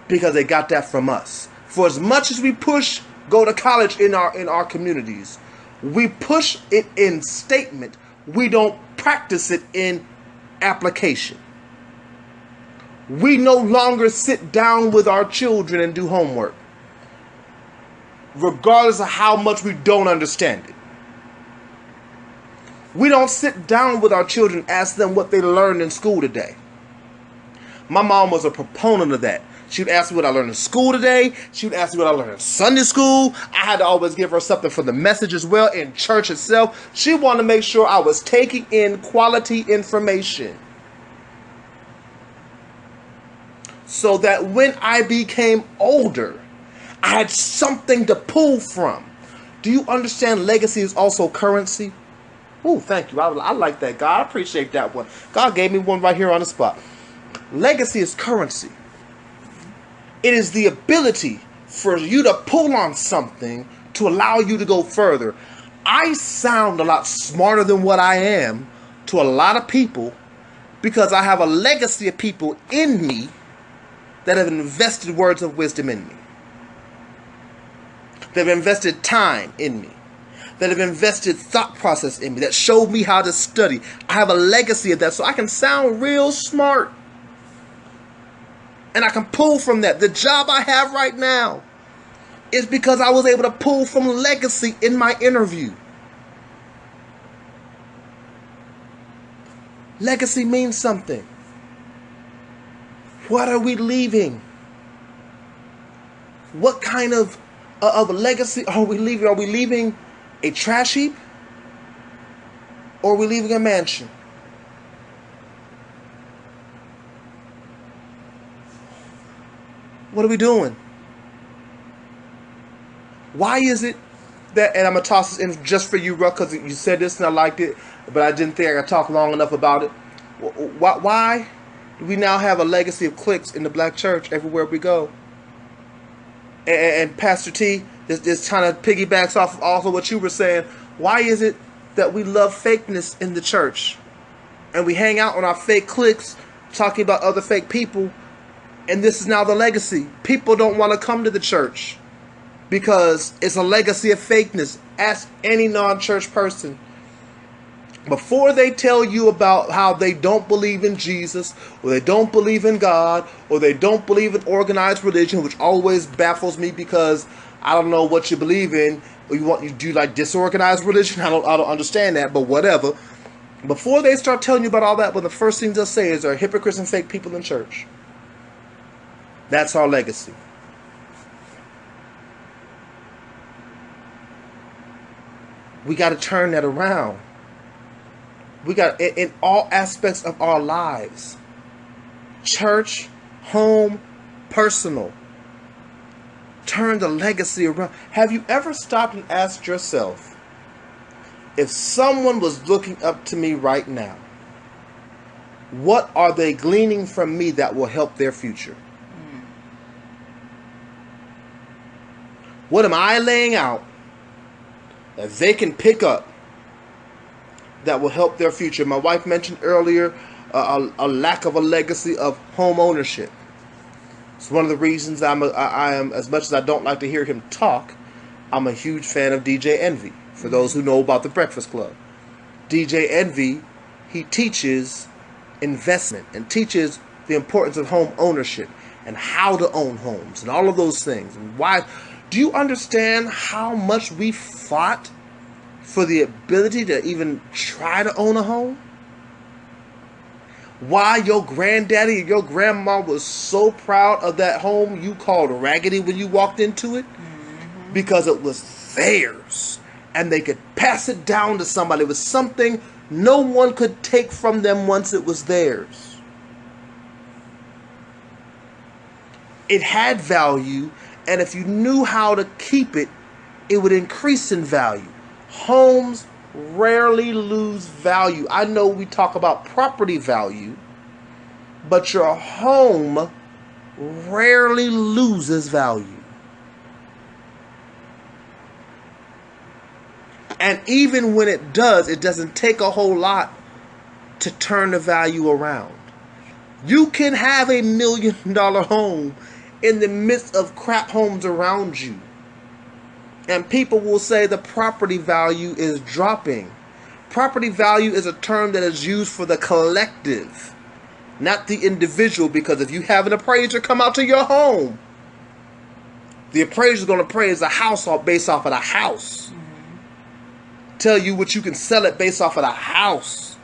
Because they got that from us. For as much as we push go to college in our communities, we push it in statement. We don't practice it in application. We no longer sit down with our children and do homework, regardless of how much we don't understand it. We don't sit down with our children, ask them what they learned in school today. My mom was a proponent of that. She would ask me what I learned in school today. She would ask me what I learned in Sunday school. I had to always give her something from the message as well in church itself. She wanted to make sure I was taking in quality information, so that when I became older, I had something to pull from. Do you understand legacy is also currency? Oh, thank you. I like that, God. I appreciate that one. God gave me one right here on the spot. Legacy is currency. It is the ability for you to pull on something to allow you to go further. I sound a lot smarter than what I am to a lot of people because I have a legacy of people in me that have invested words of wisdom in me. They've invested time in me. That have invested thought process in me. That showed me how to study. I have a legacy of that, so I can sound real smart. And I can pull from that. The job I have right now is because I was able to pull from legacy in my interview. Legacy means something. What are we leaving? What kind of legacy are we leaving? Are we leaving a trash heap? Or are we leaving a mansion? What are we doing? Why is it that, and I'm going to toss this in just for you, Ruck, because you said this and I liked it, but I didn't think I could talk long enough about it. Why do we now have a legacy of cliques in the black church everywhere we go? And Pastor T, this kind of piggybacks off of also what you were saying. Why is it that we love fakeness in the church? And we hang out on our fake cliques talking about other fake people. And this is now the legacy. People don't want to come to the church because it's a legacy of fakeness. Ask any non-church person. Before they tell you about how they don't believe in Jesus, or they don't believe in God, or they don't believe in organized religion, which always baffles me because I don't know what you believe in. Or you do like disorganized religion? I don't understand that, but whatever. Before they start telling you about all that, well, the first thing they'll say is there are hypocrites and fake people in church. That's our legacy. We got to turn that around. We got in all aspects of our lives. Church, home, personal. Turn the legacy around. Have you ever stopped and asked yourself, if someone was looking up to me right now, what are they gleaning from me that will help their future? What am I laying out that they can pick up that will help their future? My wife mentioned earlier a lack of a legacy of home ownership. It's one of the reasons I am, as much as I don't like to hear him talk, I'm a huge fan of DJ Envy. For those who know about the Breakfast Club, DJ Envy, he teaches investment and teaches the importance of home ownership and how to own homes and all of those things. And why? Do you understand how much we fought for the ability to even try to own a home? Why your granddaddy and your grandma was so proud of that home you called raggedy when you walked into it? Because it was theirs. And they could pass it down to somebody. It was something no one could take from them once it was theirs. It had value, and if you knew how to keep it, it would increase in value. Homes rarely lose value. I know we talk about property value, but your home rarely loses value. And even when it does, it doesn't take a whole lot to turn the value around. You can have $1 million home in the midst of crap homes around you. And people will say the property value is dropping. Property value is a term that is used for the collective, not the individual, because if you have an appraiser come out to your home, the appraiser is going to appraise the house based off of the house. Tell you what you can sell it based off of the house.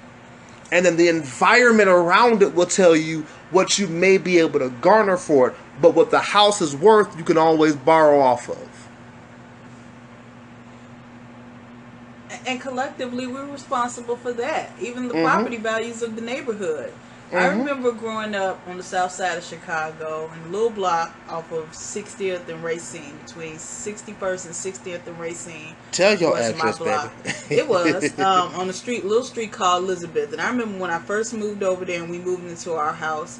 And then the environment around it will tell you what you may be able to garner for it. But what the house is worth, you can always borrow off of. And collectively, we're responsible for that. Even the property values of the neighborhood. I remember growing up on the south side of Chicago in a little block off of 60th and Racine, between 61st and 60th and Racine. Tell your address, baby. It was on a little street called Elizabeth. And I remember when I first moved over there and we moved into our house,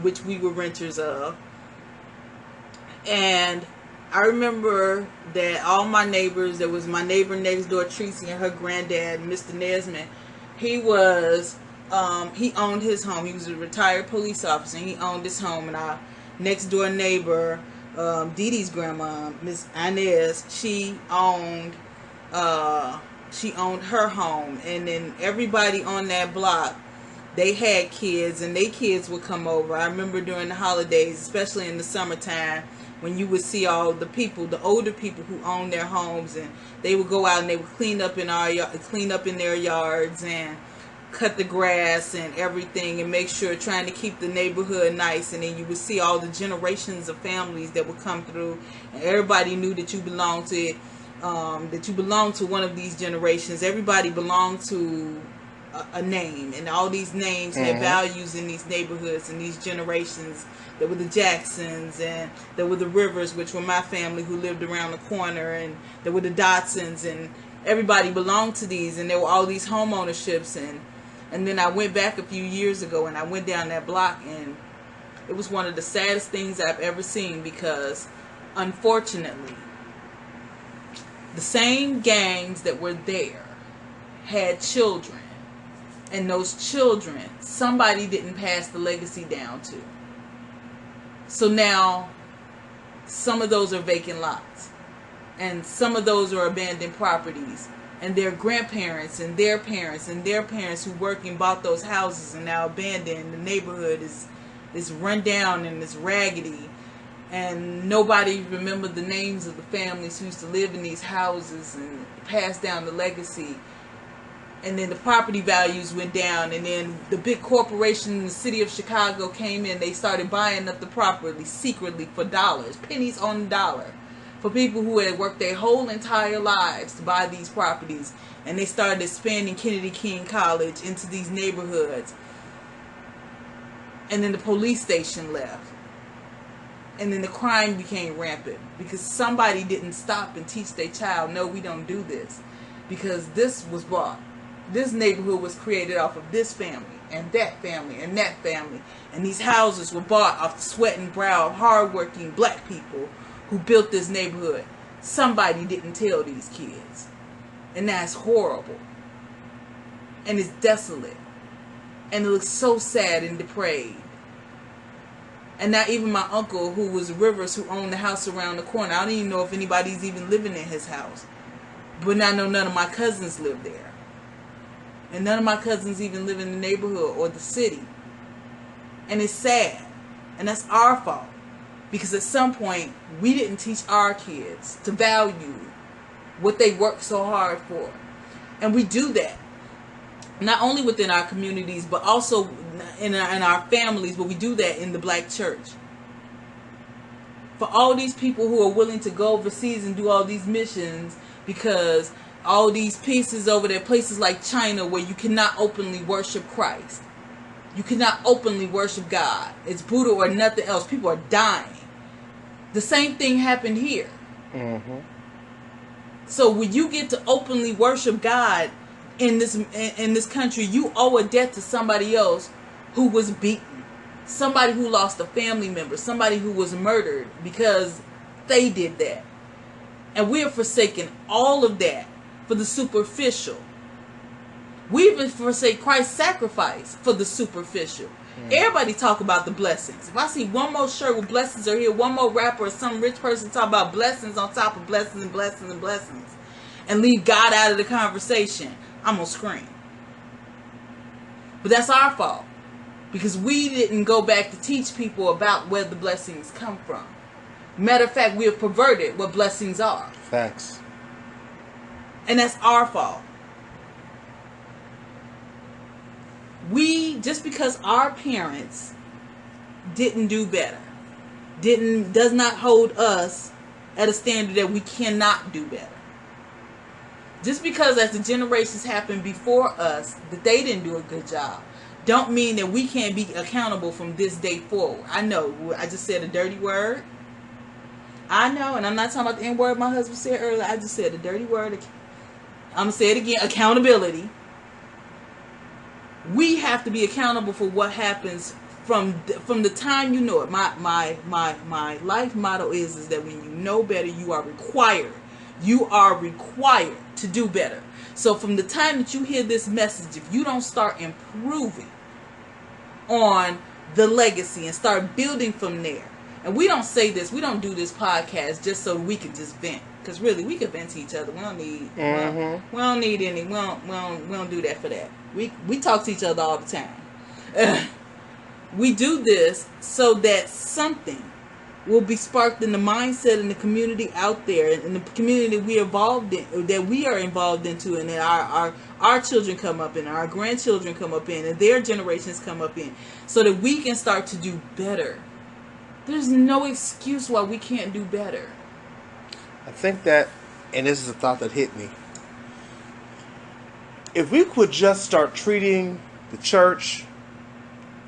which we were renters of. And I remember that all my neighbors, there was my neighbor next door, Tracy, and her granddad, Mr. Nesman. He owned his home. He was a retired police officer. And he owned his home. And our next door neighbor, Dee Dee's grandma, Miss Inez, she owned her home. And then everybody on that block, they had kids, and their kids would come over. I remember during the holidays, especially in the summertime, when you would see all the people, the older people who owned their homes, and they would go out and they would clean up in their yards and cut the grass and everything, and make sure, trying to keep the neighborhood nice. And then you would see all the generations of families that would come through, and everybody knew that you belonged to one of these generations. Everybody belonged to a name, and all these names had values in these neighborhoods and these generations. There were the Jacksons, and there were the Rivers, which were my family who lived around the corner, and there were the Dotsons, and everybody belonged to these, and there were all these home ownerships. And then I went back a few years ago, and I went down that block, and it was one of the saddest things I've ever seen, because unfortunately, the same gangs that were there had children, and those children, somebody didn't pass the legacy down to. So now, some of those are vacant lots. And some of those are abandoned properties. And their grandparents and their parents and their parents who worked and bought those houses and now abandoned. The neighborhood is run down and it's raggedy. And nobody remembered the names of the families who used to live in these houses and pass down the legacy. And then the property values went down, and then the big corporation in the city of Chicago came in. They started buying up the property secretly for dollars, pennies on the dollar, for people who had worked their whole entire lives to buy these properties. And they started expanding Kennedy King College into these neighborhoods. And then the police station left. And then the crime became rampant because somebody didn't stop and teach their child, no, we don't do this. Because this was bought. This neighborhood was created off of this family and that family and that family. And these houses were bought off the sweat and brow of hardworking black people who built this neighborhood. Somebody didn't tell these kids. And that's horrible. And it's desolate. And it looks so sad and depraved. And not even my uncle, who was Rivers, who owned the house around the corner. I don't even know if anybody's even living in his house. But I know none of my cousins live there. And none of my cousins even live in the neighborhood or the city. And it's sad. And that's our fault. Because at some point, we didn't teach our kids to value what they worked so hard for. And we do that. Not only within our communities, but also in our families. But we do that in the black church. For all these people who are willing to go overseas and do all these missions, because all these pieces over there, places like China, where you cannot openly worship Christ. You cannot openly worship God. It's Buddha or nothing else. People are dying. The same thing happened here. Mm-hmm. So when you get to openly worship God in this country, you owe a debt to somebody else who was beaten. Somebody who lost a family member. Somebody who was murdered because they did that. And we have forsaken all of that for the superficial. We even forsake Christ's sacrifice for the superficial. Everybody talk about the blessings. If I see one more shirt with blessings are here, one more rapper or some rich person talk about blessings on top of blessings and blessings and blessings, and leave God out of the conversation, I'm going to scream. But that's our fault. Because we didn't go back to teach people about where the blessings come from. Matter of fact, we have perverted what blessings are. Facts. And that's our fault. We, just because our parents didn't do better, does not hold us at a standard that we cannot do better. Just because as the generations happened before us that they didn't do a good job, don't mean that we can't be accountable from this day forward. I know, I just said a dirty word. I know, and I'm not talking about the N-word my husband said earlier. I just said a dirty word. I'm going to say it again. Accountability. We have to be accountable for what happens from the time you know it. My life motto is that when you know better, you are required. You are required to do better. So from the time that you hear this message, if you don't start improving on the legacy and start building from there. And we don't say this, we don't do this podcast just so we can just vent. Because really, we can vent to each other. We don't need, we don't need any, we don't do that for that. We talk to each other all the time. We do this so that something will be sparked in the mindset in the community out there, in the community we are involved into, and that our children come up in, our grandchildren come up in, and their generations come up in, so that we can start to do better. There's no excuse why we can't do better. I think that, and this is a thought that hit me, if we could just start treating the church,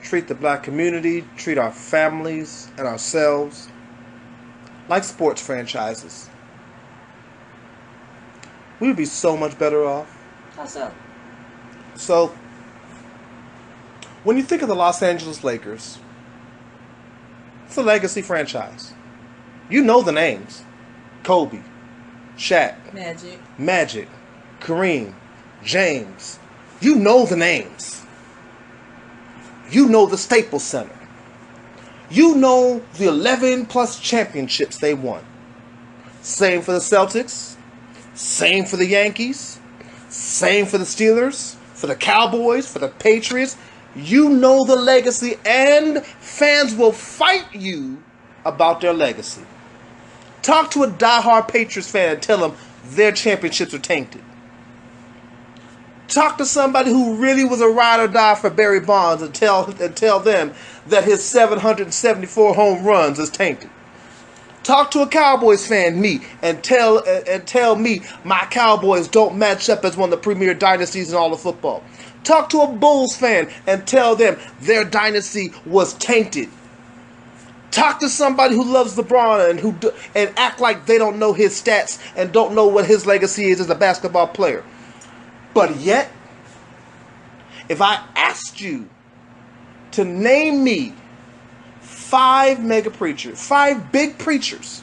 treat the black community, treat our families and ourselves like sports franchises, we would be so much better off. How so? So, when you think of the Los Angeles Lakers, it's a legacy franchise. You know the names. Kobe, Shaq, Magic, Kareem, James. You know the names. You know the Staples Center. You know the 11 plus championships they won. Same for the Celtics. Same for the Yankees. Same for the Steelers. For the Cowboys. For the Patriots. You know the legacy, and fans will fight you about their legacy. Talk to a diehard Patriots fan and tell them their championships are tainted. Talk to somebody who really was a ride or die for Barry Bonds and tell them that his 774 home runs is tainted. Talk to a Cowboys fan, me, and tell me my Cowboys don't match up as one of the premier dynasties in all of football. Talk to a Bulls fan and tell them their dynasty was tainted. Talk to somebody who loves LeBron and act like they don't know his stats and don't know what his legacy is as a basketball player. But yet, if I asked you to name me 5 mega preachers, 5 big preachers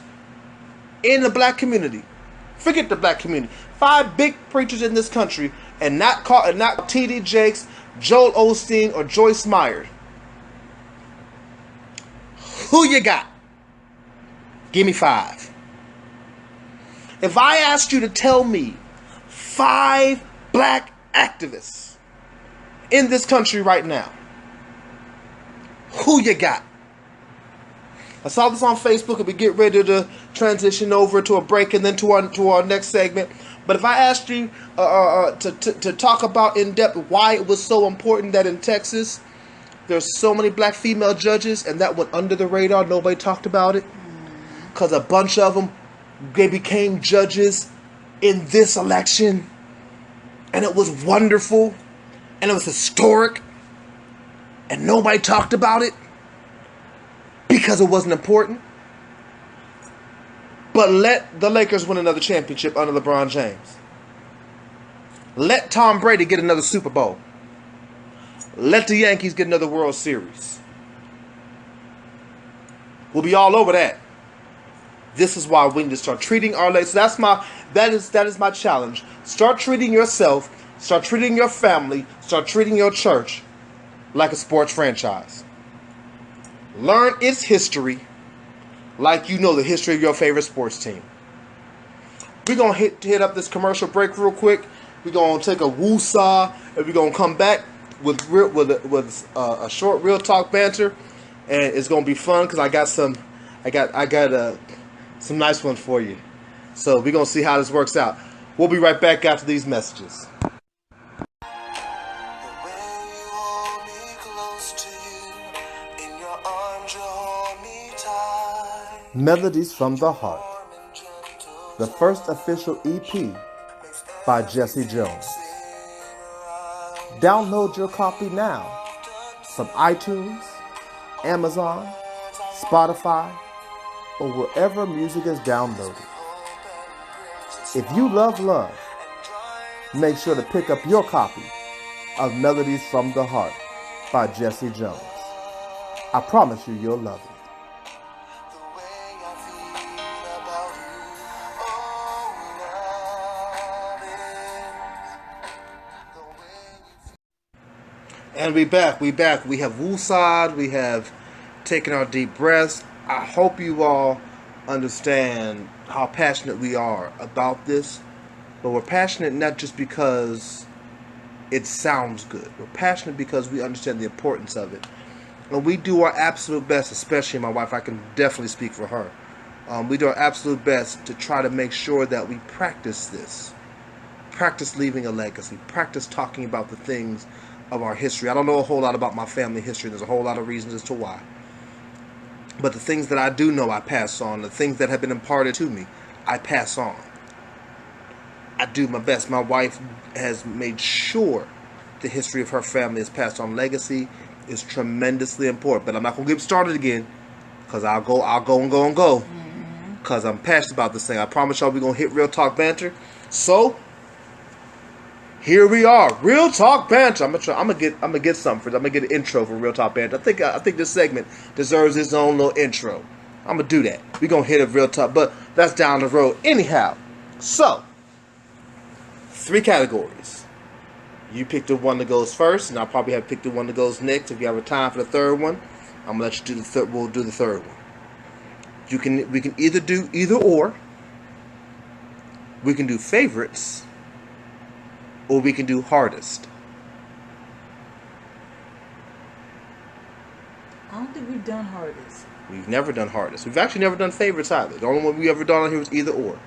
in the black community, forget the black community, 5 big preachers in this country, and not T.D. Jakes, Joel Osteen, or Joyce Meyer, who you got? Give me 5. If I asked you to tell me 5 black activists in this country right now, who you got? I saw this on Facebook, and we get ready to transition over to a break and then to our next segment. But if I asked you to talk about in depth why it was so important that in Texas there's so many black female judges, and that went under the radar, nobody talked about it, because a bunch of them, they became judges in this election, and it was wonderful, and it was historic, and nobody talked about it because it wasn't important. But let the Lakers win another championship under LeBron James. Let Tom Brady get another Super Bowl. Let the Yankees get another World Series. We'll be all over that. This is why we need to start treating our legacy. That is my challenge. Start treating yourself, start treating your family, start treating your church like a sports franchise. Learn its history like you know the history of your favorite sports team. We're going to hit up this commercial break real quick. We're going to take a woo-saw, and we're going to come back with a short Real Talk Banter, and it's going to be fun because I got some nice ones for you. So we're going to see how this works out. We'll be right back after these messages. Melodies from the Heart, the first official EP by Jesse Jones. Download your copy now from iTunes, Amazon, Spotify, or wherever music is downloaded. If you love love, make sure to pick up your copy of Melodies from the Heart by Jesse Jones. I promise you, you'll love it. And we back. We have woosad. We have taken our deep breaths. I hope you all understand how passionate we are about this. But we're passionate not just because it sounds good. We're passionate because we understand the importance of it. And we do our absolute best, especially my wife. I can definitely speak for her. We do our absolute best to try to make sure that we practice this. Practice leaving a legacy. Practice talking about the things of our history. I don't know a whole lot about my family history. There's a whole lot of reasons as to why. But the things that I do know, I pass on. The things that have been imparted to me, I pass on. I do my best. My wife has made sure the history of her family is passed on. Legacy is tremendously important. But I'm not going to get started again, because I'll go. Because I'm passionate about this thing. I promise y'all we're going to hit Real Talk Banter. So here we are, Real Talk Banter. I'm gonna get something for this. I'm gonna get an intro for Real Talk Banter. I think this segment deserves its own little intro. I'm gonna do that. We're gonna hit a Real Talk, but that's down the road. Anyhow, so 3 categories. You pick the one that goes first, and I'll probably have picked the one that goes next if you have a time for the third one. I'm gonna let you do the third. We'll do the third one. We can either do either or. We can do favorites, or we can do hardest. I don't think we've done hardest. We've never done hardest. We've actually never done favorites either. The only one we ever done on here was either or.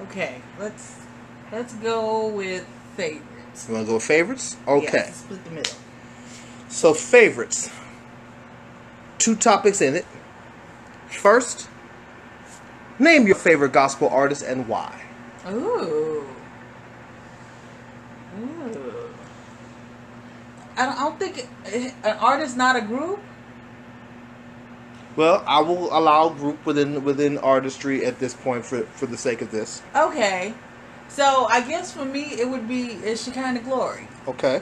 Okay, let's go with favorites. You want to go with favorites? Okay. Yes, split the middle. So favorites. 2 topics in it. First, name your favorite gospel artist and why. Ooh. I don't think an artist not a group. Well, I will allow group within artistry at this point for the sake of this. Okay. So I guess for me it would be Shekinah Glory. Okay.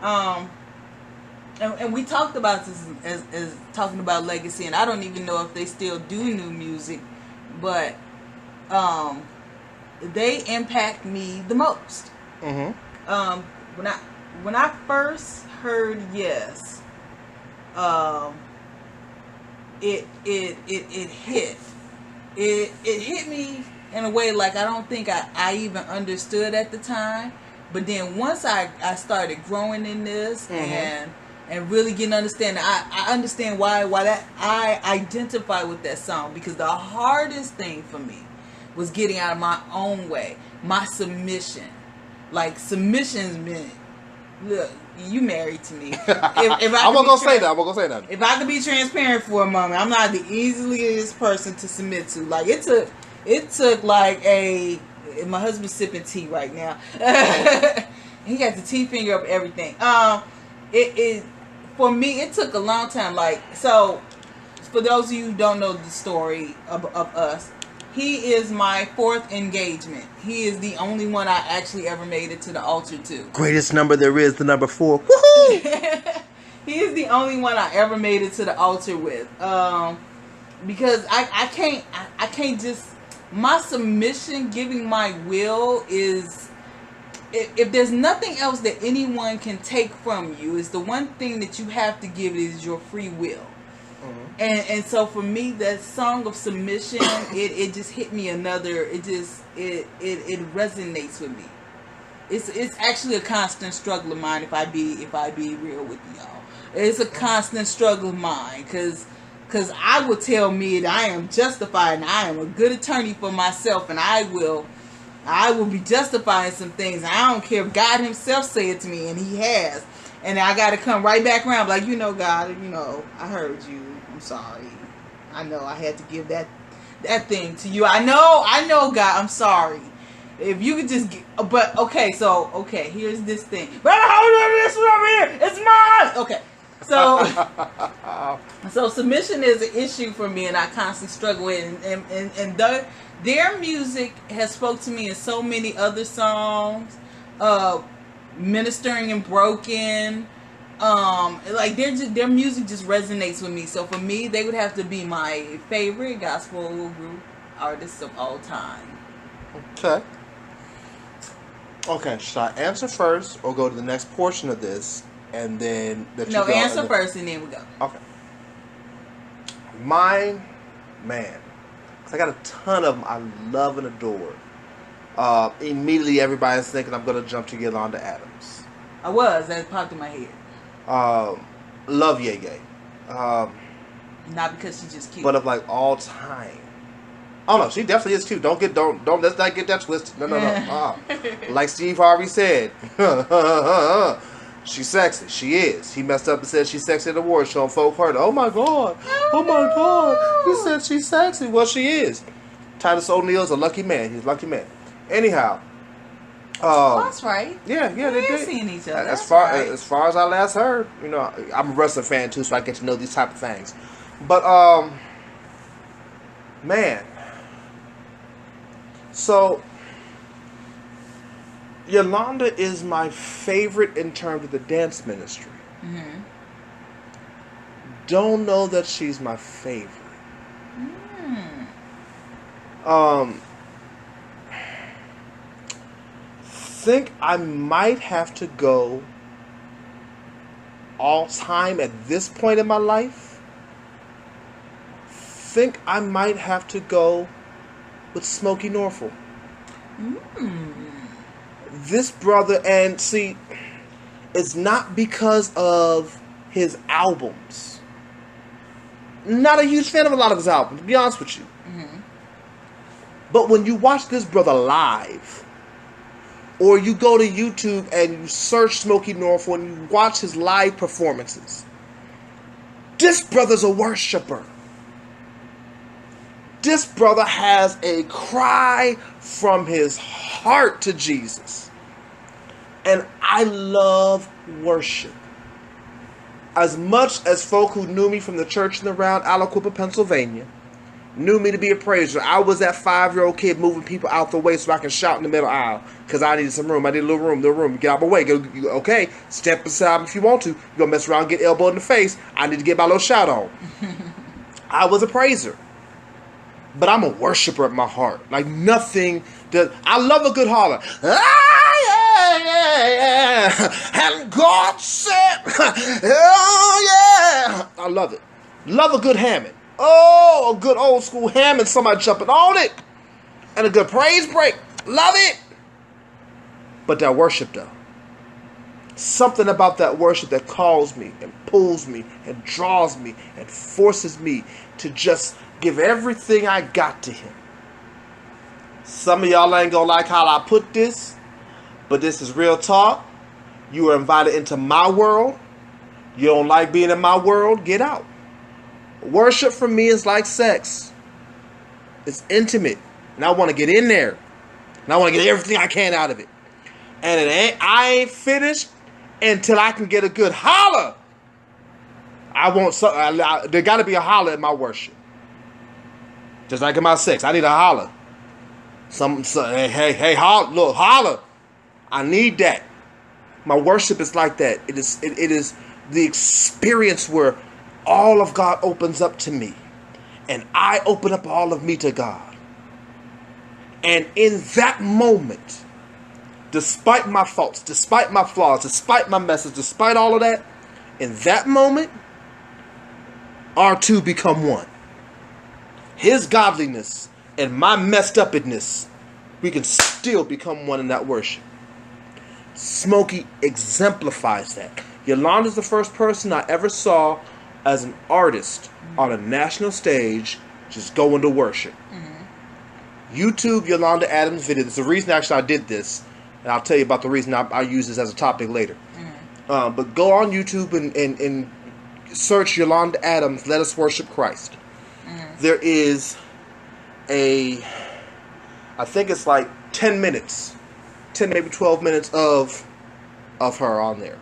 And we talked about this as talking about legacy, and I don't even know if they still do new music, but they impact me the most. Mm-hmm. When I first heard Yes, it hit. It hit me in a way like I don't think I even understood at the time. But then once I started growing in this, mm-hmm. and really getting understanding, I understand why that I identify with that song, because the hardest thing for me was getting out of my own way, my submission. Like submission's been, look, you married to me. If I'm gonna say that. If I could be transparent for a moment, I'm not the easiest person to submit to. Like it took like my husband's sipping tea right now. He got the tea finger up everything. It for me it took a long time. Like, so for those of you who don't know the story of us, he is my 4th engagement. He is the only one I actually ever made it to the altar to. Greatest number there is, the number 4. Woohoo! He is the only one I ever made it to the altar with. Because I can't just, my submission, giving my will is, if there's nothing else that anyone can take from you, is the one thing that you have to give is your free will. Mm-hmm. And so for me, that song of submission, it just hit me another. It resonates with me. It's actually a constant struggle of mine. If I be real with y'all, it's a constant struggle of mine because I will tell me that I am justified and I am a good attorney for myself, and I will be justifying some things. I don't care if God himself say it to me, and he has. And I got to come right back around like, God, I heard you. I'm sorry. I know I had to give that thing to you. I know, God, I'm sorry. If you could just but okay, here's this thing. But this one over here, it's mine. Okay. So submission is an issue for me, and I constantly struggle with it. And their music has spoke to me in so many other songs, Ministering and Broken. Like their music just resonates with me. So for me, they would have to be my favorite gospel group artists of all time. Okay. Should I answer first or go to the next portion of this and then answer first and then we go. Okay. Mine, man, 'cause I got a ton of them I love and adore. Immediately everybody's thinking I'm gonna jump to Yolanda Adams. That popped in my head. Love Ye Ye. Not because she's just cute, but of like all time. Oh no, she definitely is cute. Don't let's not get that twisted. No. Like Steve Harvey said, she's sexy. She is. He messed up and said she's sexy at the award show and folk heard, oh my god, he said she's sexy. Well, she is. Titus O'Neil's a lucky man. He's a lucky man. Anyhow. That's right. Yeah, they did. Seeing each other. As far as I last heard, I'm a wrestling fan too, so I get to know these type of things. But man, so Yolanda is my favorite in terms of the dance ministry. Mm-hmm. Don't know that she's my favorite. Think I might have to go all time at this point in my life think I might have to go with Smokey Norfolk. This brother, and see, it's not because of his albums. Not a huge fan of a lot of his albums, to be honest with you. But when you watch this brother live, or you go to YouTube and you search Smokey Norfolk and you watch his live performances, this brother's a worshiper. This brother has a cry from his heart to Jesus. And I love worship. As much as folk who knew me from the church and around Aliquippa, Pennsylvania, knew me to be a praiser, I was that 5-year-old kid moving people out the way so I can shout in the middle aisle because I needed some room. I need a little room. Get out my way. Okay, step aside if you want to. You're going to mess around and get elbowed in the face. I need to get my little shout on. I was a praiser. But I'm a worshiper at my heart. Like nothing that I love a good holler. And God said, oh yeah. I love it. Love a good Hammond. Oh, a good old school Hammond. Somebody jumping on it. And a good praise break. Love it. But that worship though. Something about that worship that calls me and pulls me and draws me and forces me to just give everything I got to him. Some of y'all ain't gonna like how I put this, but this is real talk. You are invited into my world. You don't like being in my world? Get out. Worship for me is like sex. It's intimate. And I want to get in there. And I want to get everything I can out of it. And I ain't finished until I can get a good holler. There got to be a holler in my worship. Just like in my sex, I need a holler. Hey, holler. I need that. My worship is like that. It is the experience where all of God opens up to me, and I open up all of me to God. And in that moment, despite my faults, despite my flaws, despite my messes, despite all of that, in that moment, our two become one. His godliness and my messed upness, we can still become one in that worship. Smokey exemplifies that. Yolanda's the first person I ever saw as an artist on a national stage just going to worship. YouTube Yolanda Adams video. There's a reason actually I did this, and I'll tell you about the reason I use this as a topic later. But go on YouTube and search Yolanda Adams, Let Us Worship Christ. There is I think it's like 10 minutes, 10 maybe 12 minutes of her on there.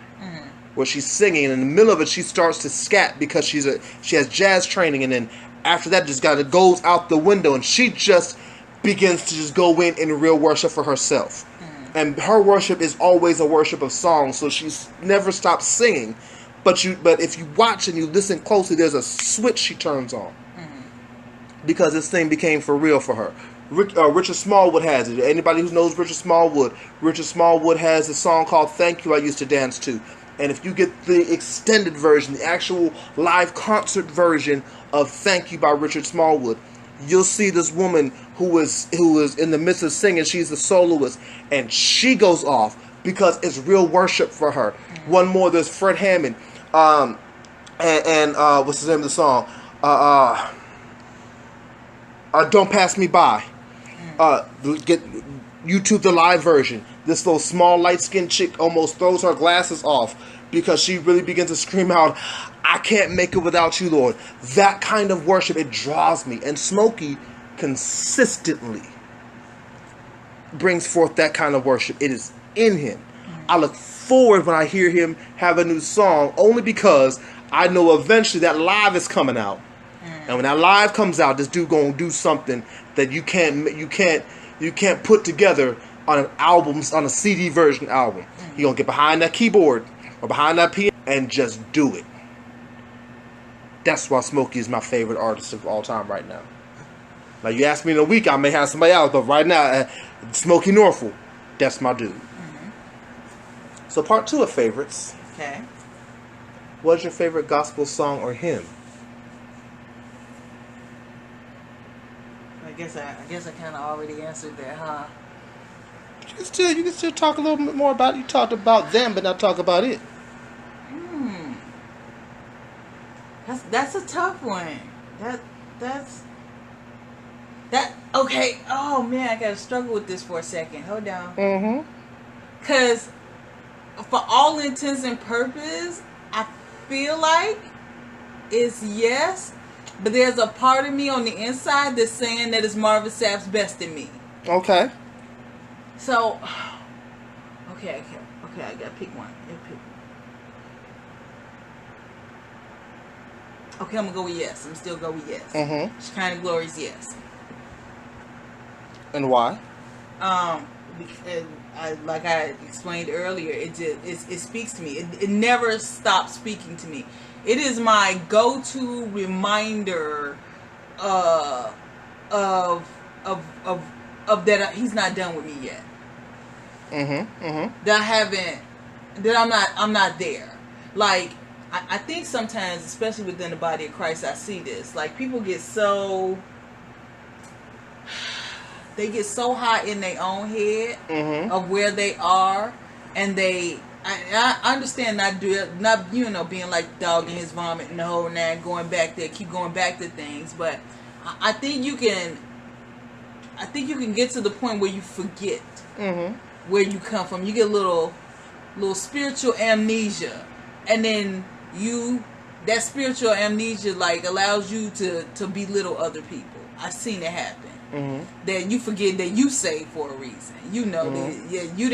Where she's singing, and in the middle of it she starts to scat because she has jazz training, and then after that just goes out the window, and she just begins to just go in real worship for herself. And her worship is always a worship of song, so she's never stopped singing. But if you watch and you listen closely, there's a switch she turns on. Because this thing became for real for her. Richard Smallwood has it. Anybody who knows Richard Smallwood has a song called Thank You I used to dance to. And if you get the extended version, the actual live concert version of Thank You by Richard Smallwood, you'll see this woman who is in the midst of singing. She's the soloist, and she goes off because it's real worship for her. One more, there's Fred Hammond, and what's the name of the song? Don't Pass Me By. Get YouTube the live version. This little small light-skinned chick almost throws her glasses off because she really begins to scream out, I can't make it without you, Lord. That kind of worship, it draws me. And Smokey consistently brings forth that kind of worship. It is in him. I look forward when I hear him have a new song, only because I know eventually that live is coming out. And when that live comes out, this dude gonna do something that you can't put together on an album, on a CD version album. He gonna get behind that keyboard or behind that piano and just do it. That's why Smokey is my favorite artist of all time right now. Now you ask me in a week, I may have somebody else, but right now, Smokey Norfolk, that's my dude. So part 2 of favorites. Okay. What's your favorite gospel song or hymn? guess I kind of already answered that, huh? You can still talk a little bit more about it. You talked about them, but not talk about it. That's a tough one. That's okay. Oh man, I gotta struggle with this for a second. Hold on. Mm-hmm. Cause for all intents and purposes, I feel like it's yes, but there's a part of me on the inside that's saying that it's Marvin Sapp's best in me. Okay. So, okay, I gotta pick one. Okay, I'm gonna go with yes. I'm still go with yes. Mm-hmm. Shekinah Glory's yes. And why? Because like I explained earlier, it speaks to me. It never stops speaking to me. It is my go-to reminder of that he's not done with me yet. Mm-hmm. Mm-hmm. That I'm not there. Like I think sometimes, especially within the body of Christ, I see this. Like people get so high in their own head of where they are, and I understand not being like the dog in his vomit and the whole nine, going back there, keep going back to things. But I think you can get to the point where you forget where you come from. You get a little spiritual amnesia, and then that spiritual amnesia like allows you to belittle other people. I've seen it happen. That you forget that you saved for a reason. You know that you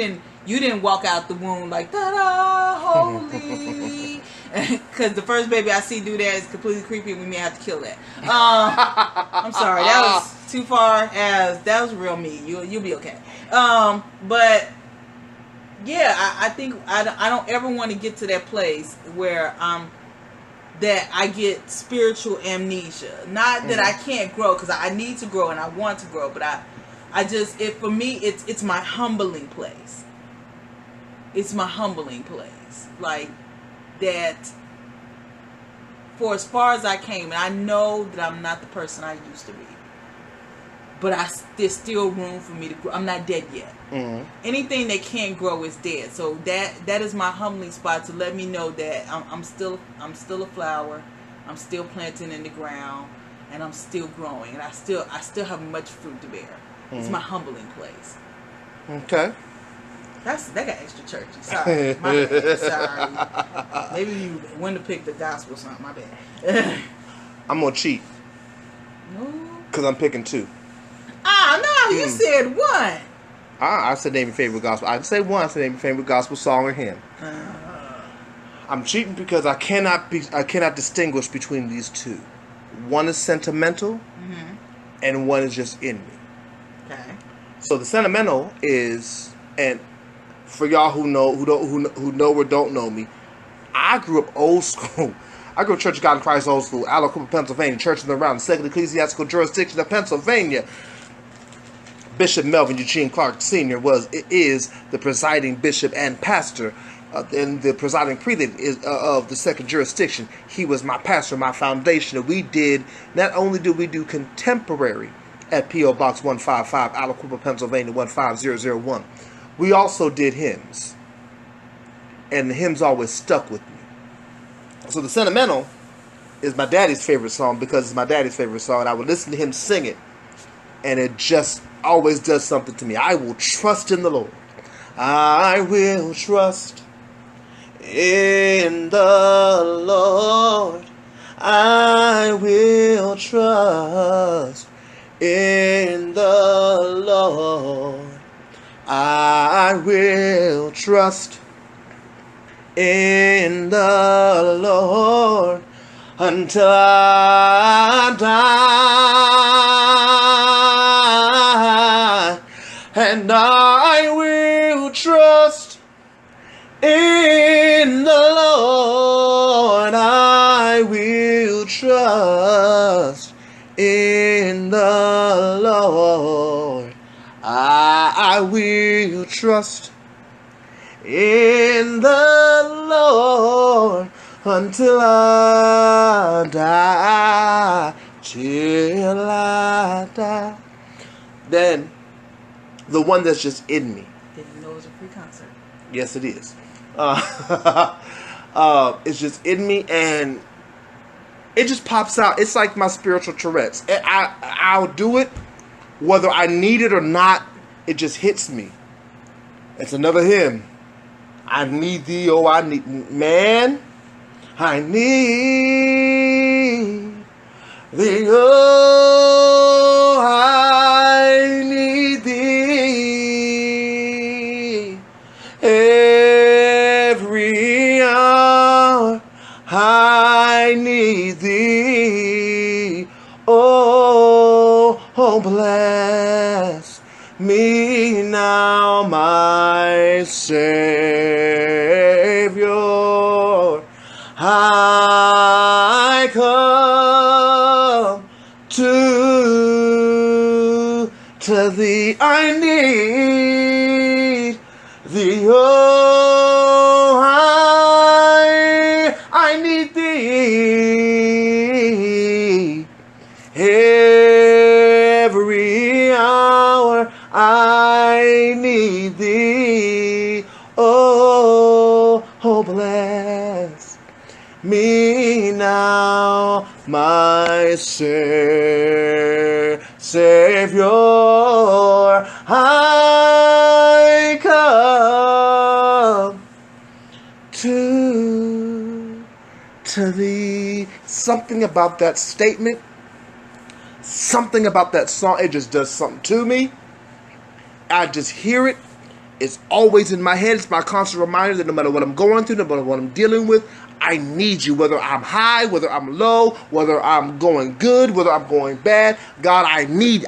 didn't walk out the womb like ta-da, holy. Because the first baby I see do that is completely creepy, and we may have to kill that. I'm sorry, that was too far. As that was real me. You'll be okay. But yeah, I think I don't ever want to get to that place where that I get spiritual amnesia. Not that I can't grow, because I need to grow and I want to grow, but for me it's my humbling place. It's my humbling place. Like that, for as far as I came, and I know that I'm not the person I used to be, but there's still room for me to grow. I'm not dead yet. Anything that can't grow is dead. So that is my humbling spot, to let me know that I'm still a flower. I'm still planting in the ground, and I'm still growing, and I still have much fruit to bear. It's my humbling place. Okay. That got extra churchy. Sorry, my bad. Sorry. Maybe you when to pick the gospel or something. My bad. I'm gonna cheat. No. Cause I'm picking two. No, you said one. I said name your favorite gospel. I didn't say one. I said name your favorite gospel song or hymn. I'm cheating because I cannot distinguish between these two. One is sentimental, and one is just in me. Okay. So the sentimental is, and for y'all who know or don't know me, I grew up old school. I grew up Church of God in Christ old school, Alacopa, Pennsylvania, Church in the Round, Second Ecclesiastical Jurisdiction of Pennsylvania. Bishop Melvin Eugene Clark Sr. is the presiding bishop and pastor, and the presiding prelate of the second jurisdiction. He was my pastor, my foundation. Not only did we do contemporary at P.O. Box 155, Alacopa, Pennsylvania 15001, we also did hymns. And the hymns always stuck with me. So the sentimental is my daddy's favorite song, because it's my daddy's favorite song, and I would listen to him sing it, and it just always does something to me. I will trust in the Lord. I will trust in the Lord. I will trust in the Lord. I will trust in the Lord until I die, and I will trust in the Lord. I will trust in the Lord. I will trust in the Lord until I die, till I die. Then the one that's just in me. Didn't you know it was a free concert? Yes, it is. It's just in me, and it just pops out. It's like my spiritual Tourette's. I'll do it whether I need it or not. It just hits me. It's another hymn. I need thee, oh I need, man. I need thee, oh I need thee. Every hour I need thee. Oh, bless me now, my Savior. I come to thee. I need thee. Oh, I need thee. Every hour I need thee. Oh, bless me now, my Savior. I come to thee. Something about that statement, something about that song, it just does something to me. I just hear it. It's always in my head. It's my constant reminder that no matter what I'm going through, no matter what I'm dealing with, I need you. Whether I'm high, whether I'm low, whether I'm going good, whether I'm going bad, God, I need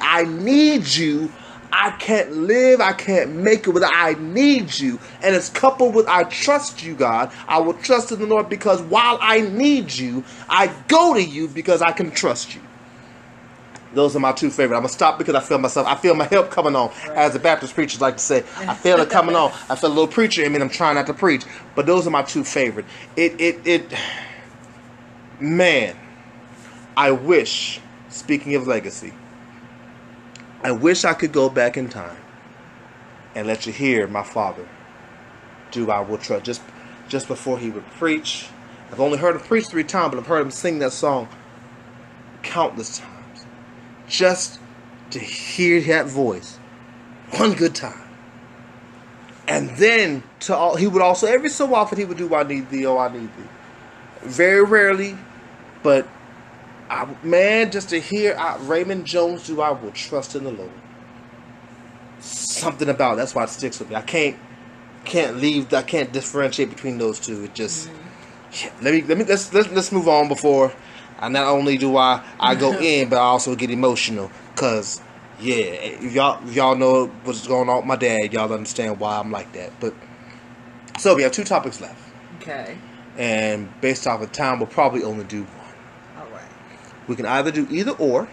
you. I can't live, I can't make it without, I need you. And it's coupled with I trust you, God. I will trust in the Lord because while I need you, I go to you because I can trust you. Those are my two favorite. I'm going to stop because I feel my help coming on. Right. As the Baptist preachers like to say, I feel it coming on. I feel a little preacher in me and I'm trying not to preach. But those are my two favorite. Man, I wish, speaking of legacy, I wish I could go back in time and let you hear my father do I Will Trust. Just before he would preach. I've only heard him preach 3 times, but I've heard him sing that song countless times. Just to hear that voice one good time. And then he would also, every so often he would do I need thee, oh I need thee. Very rarely, but just to hear Raymond Jones do I Will Trust in the Lord. Something about it. That's why it sticks with me. I can't differentiate between those two. It just let's move on before. And not only do I go in, but I also get emotional. Cause if y'all know what's going on with my dad, y'all understand why I'm like that. But so we have 2 topics left. Okay. And based off of time, we'll probably only do one. All right. We can either do either or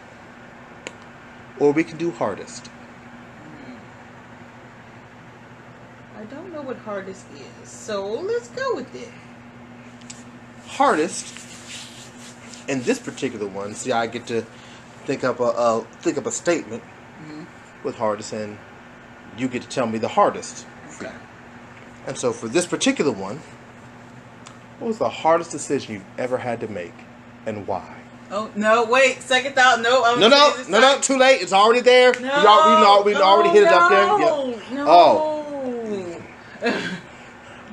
we can do hardest. I don't know what hardest is, so let's go with it. Hardest. In this particular one, see, I get to think up a statement with hardest, and you get to tell me the hardest. Okay. And so, for this particular one, what was the hardest decision you've ever had to make, and why? Oh no! Wait, second thought. No, no! Too late. It's already there. No, we already hit it up there. Yeah. No. Oh.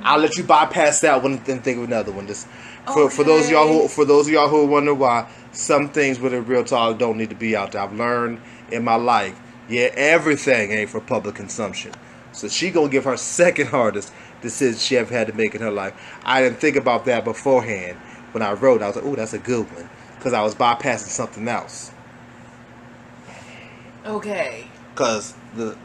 I'll let you bypass that one and think of another one. Just for those of y'all who are wondering why some things with a Real Talk don't need to be out there. I've learned in my life, everything ain't for public consumption. So she gonna give her second hardest decision she ever had to make in her life. I didn't think about that beforehand when I wrote. I was like, oh, that's a good one, because I was bypassing something else. Okay. Because the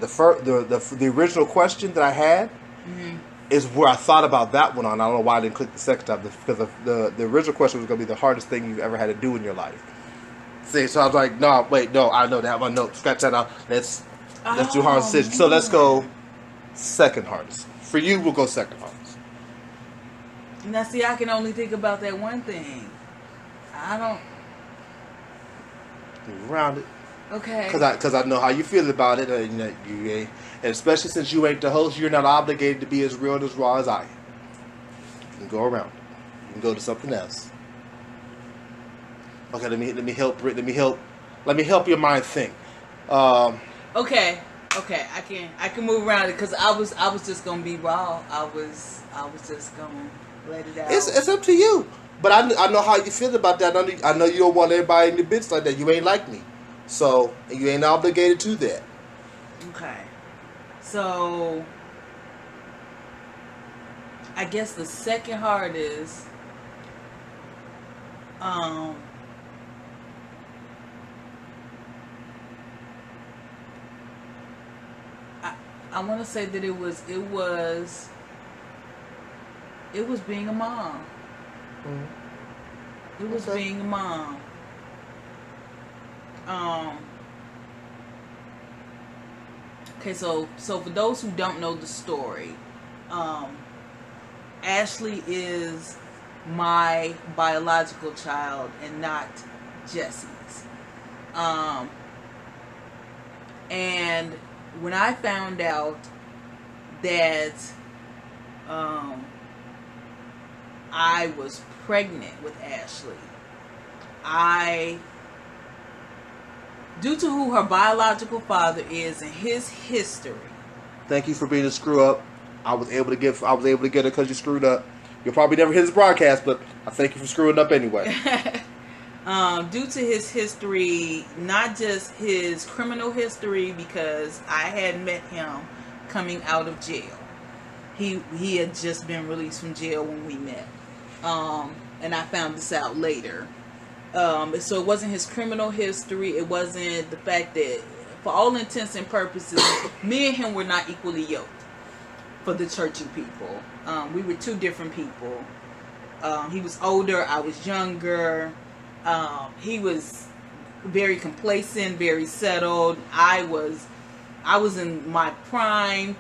original question that I had. Mm-hmm. Is where I thought about that one on. I don't know why I didn't click the second time, because the original question was going to be the hardest thing you've ever had to do in your life. See, so I was like, no, I know that. My note, scratch that out. Let's do hard decisions. So let's go second hardest. For you, we'll go second hardest. Now, see, I can only think about that one thing. I don't. Round it. Okay. Because I know how you feel about it. And, you ain't, and especially since you ain't the host, you're not obligated to be as real and as raw as I am. You can go around it. You can go to something else. Okay, let me help your mind think. Okay, I can move around it because I was just gonna be raw. I was just gonna let it out. It's up to you. But I know how you feel about that. I know you don't want everybody in your bits like that. You ain't like me, so you ain't obligated to that. Okay, so I guess the second hard is I want to say that it was being a mom. Mm-hmm. It was being a mom. Okay, so for those who don't know the story, Ashley is my biological child and not Jesse's. And when I found out that I was pregnant with Ashley, due to who her biological father is and his history. Thank you for being a screw up. I was able to get her because you screwed up. You'll probably never hear this broadcast, but I thank you for screwing up anyway. Due to his history, not just his criminal history, because I had met him coming out of jail. He had just been released from jail when we met. And I found this out later. So it wasn't his criminal history. It wasn't the fact that, for all intents and purposes, me and him were not equally yoked for the churchy people. We were two different people. He was older. I was younger. He was very complacent, very settled. I was in my prime,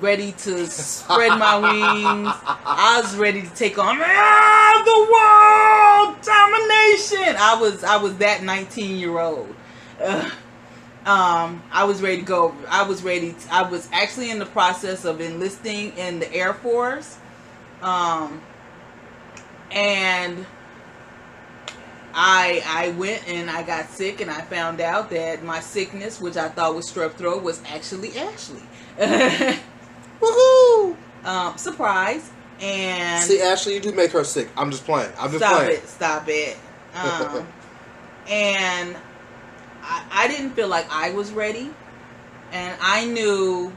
ready to spread my wings. I was ready to take on the world domination. I was that 19-year-old. I was ready to go. I was actually in the process of enlisting in the Air Force. And I went and I got sick, and I found out that my sickness, which I thought was strep throat, was actually Ashley. Woohoo! Surprise. And see, Ashley, you do make her sick. I'm just playing. Stop it. And I didn't feel like I was ready, and I knew,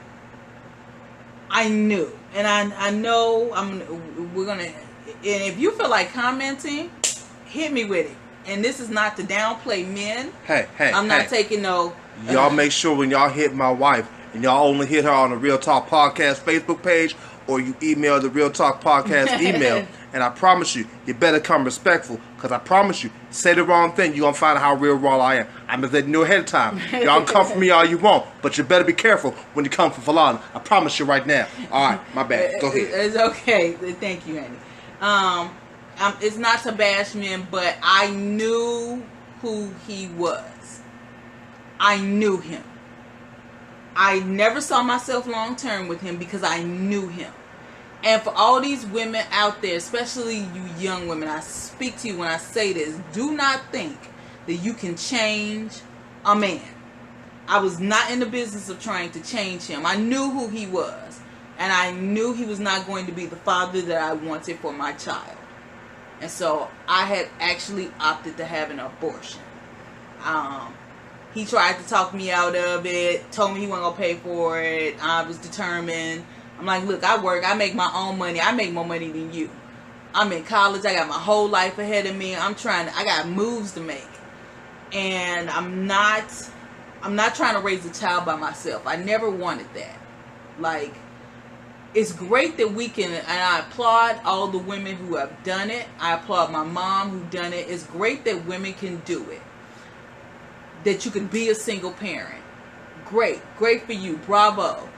and I know we're gonna. And if you feel like commenting, hit me with it. And this is not to downplay men. Hey, I'm not taking no. Y'all make sure when y'all hit my wife, and y'all only hit her on the Real Talk Podcast Facebook page, or you email the Real Talk Podcast email. And I promise you better come respectful, because I promise you, say the wrong thing, you're going to find out how real raw I am. I'm just letting you know ahead of time. Y'all can come for me all you want, but you better be careful when you come for Falana. I promise you right now. All right, my bad. Go ahead. It's okay. Thank you, Andy. It's not to bash men, but I knew who he was. I knew him. I never saw myself long term with him because I knew him. And for all these women out there, especially you young women, I speak to you when I say this. Do not think that you can change a man. I was not in the business of trying to change him. I knew who he was. And I knew he was not going to be the father that I wanted for my child. And so I had actually opted to have an abortion. He tried to talk me out of it, told me he wasn't going to pay for it. I was determined. I'm like, look, I work, I make my own money. I make more money than you. I'm in college. I got my whole life ahead of me. I got moves to make. And I'm not trying to raise a child by myself. I never wanted that. Like, it's great that we can, and I applaud all the women who have done it. I applaud my mom who done it. It's great that women can do it. That you can be a single parent. Great for you. Bravo.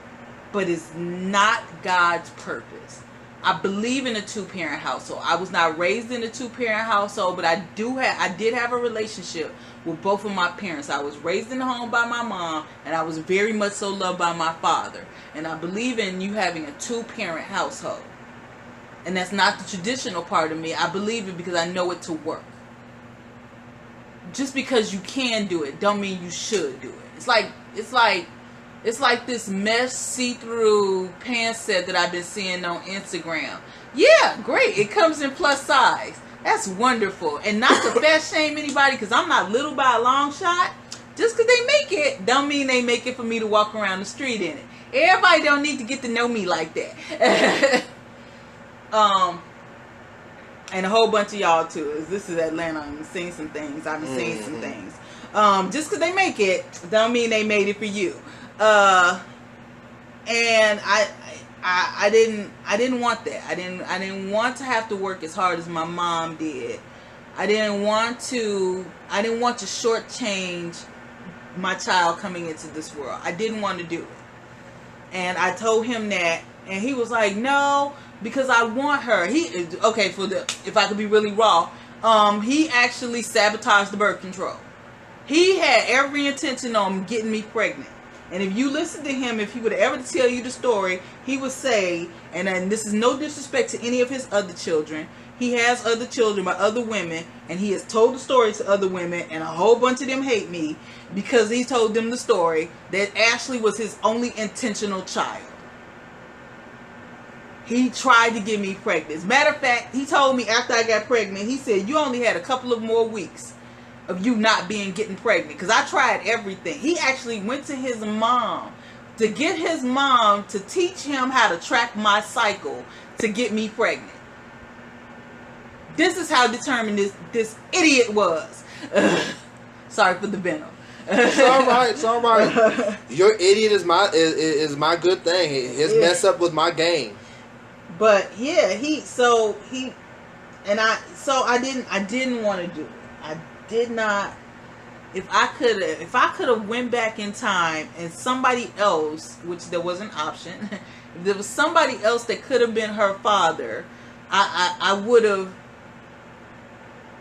But it's not God's purpose. I believe in a 2-parent household. I was not raised in a 2-parent household, but I did have a relationship with both of my parents. I was raised in the home by my mom, and I was very much so loved by my father. And I believe in you having a 2-parent household. And that's not the traditional part of me. I believe it because I know it to work. Just because you can do it don't mean you should do it. It's like this mesh see-through pants set that I've been seeing on Instagram. Yeah, great. It comes in plus size. That's wonderful. And not to fat shame anybody, because I'm not little by a long shot. Just because they make it don't mean they make it for me to walk around the street in it. Everybody don't need to get to know me like that. And a whole bunch of y'all too. This is Atlanta. I've seen some things. I've been seeing some things. Just because they make it don't mean they made it for you. And I didn't want that. I didn't want to have to work as hard as my mom did. I didn't want to shortchange my child coming into this world. I didn't want to do it. And I told him that, and he was like, "No, because I want her." If I could be really raw, he actually sabotaged the birth control. He had every intention on getting me pregnant. And if you listen to him, if he would ever tell you the story, he would say, and this is no disrespect to any of his other children, he has other children by other women, and he has told the story to other women, and a whole bunch of them hate me because he told them the story that Ashley was his only intentional child. He tried to get me pregnant. As a matter of fact, he told me after I got pregnant, he said, "You only had a couple of more weeks of you not getting pregnant," because I tried everything. He actually went to his mom to get his mom to teach him how to track my cycle to get me pregnant. This is how determined this idiot was. Sorry for the venom. It's all right. It's all right. Your idiot is my good thing. His mess up was my game. But yeah, I didn't want to do it. I did not. If I could have went back in time and somebody else, which there was an option, if there was somebody else that could have been her father, I would have.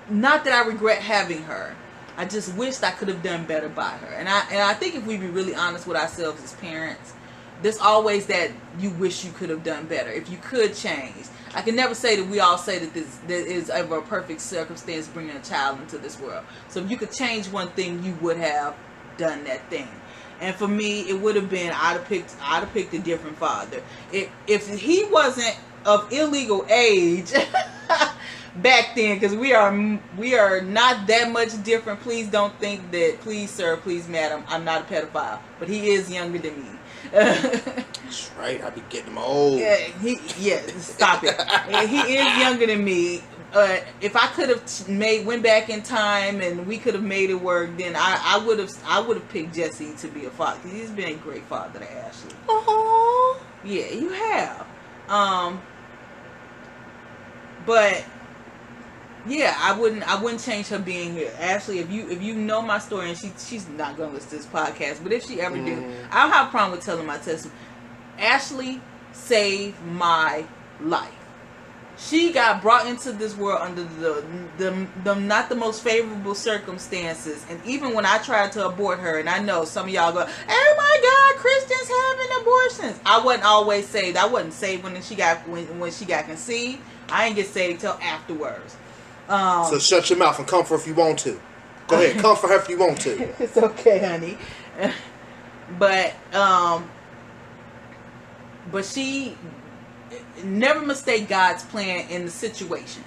Not that I regret having her. I just wished I could have done better by her. And I think if we be really honest with ourselves as parents, there's always that you wish you could have done better. If you could change. I can never say that we all say that there is ever a perfect circumstance bringing a child into this world. So if you could change one thing, you would have done that thing. And for me, it would have been I'd have picked a different father. If he wasn't of illegal age back then, because we are not that much different. Please don't think that. Please, sir, please, madam, I'm not a pedophile, but he is younger than me. That's right. I be getting him old. Yeah, stop it. He is younger than me. If I could have went back in time and we could have made it work, then I would have picked Jesse to be a father. Cause he's been a great father to Ashley. Oh, yeah, you have. But yeah, I wouldn't change her being here. Ashley, if you know my story, and she's not gonna listen to this podcast, but if she ever do, I don't have a problem with telling my testimony. Ashley saved my life. She got brought into this world under the not the most favorable circumstances, and even when I tried to abort her, and I know some of y'all go, "Oh my God, Christians having abortions." I wasn't always saved. I wasn't saved when she got conceived. I didn't get saved till afterwards. So shut your mouth and comfort if you want to. Go ahead, comfort her if you want to. It's okay, honey. But she never mistake God's plan in the situation.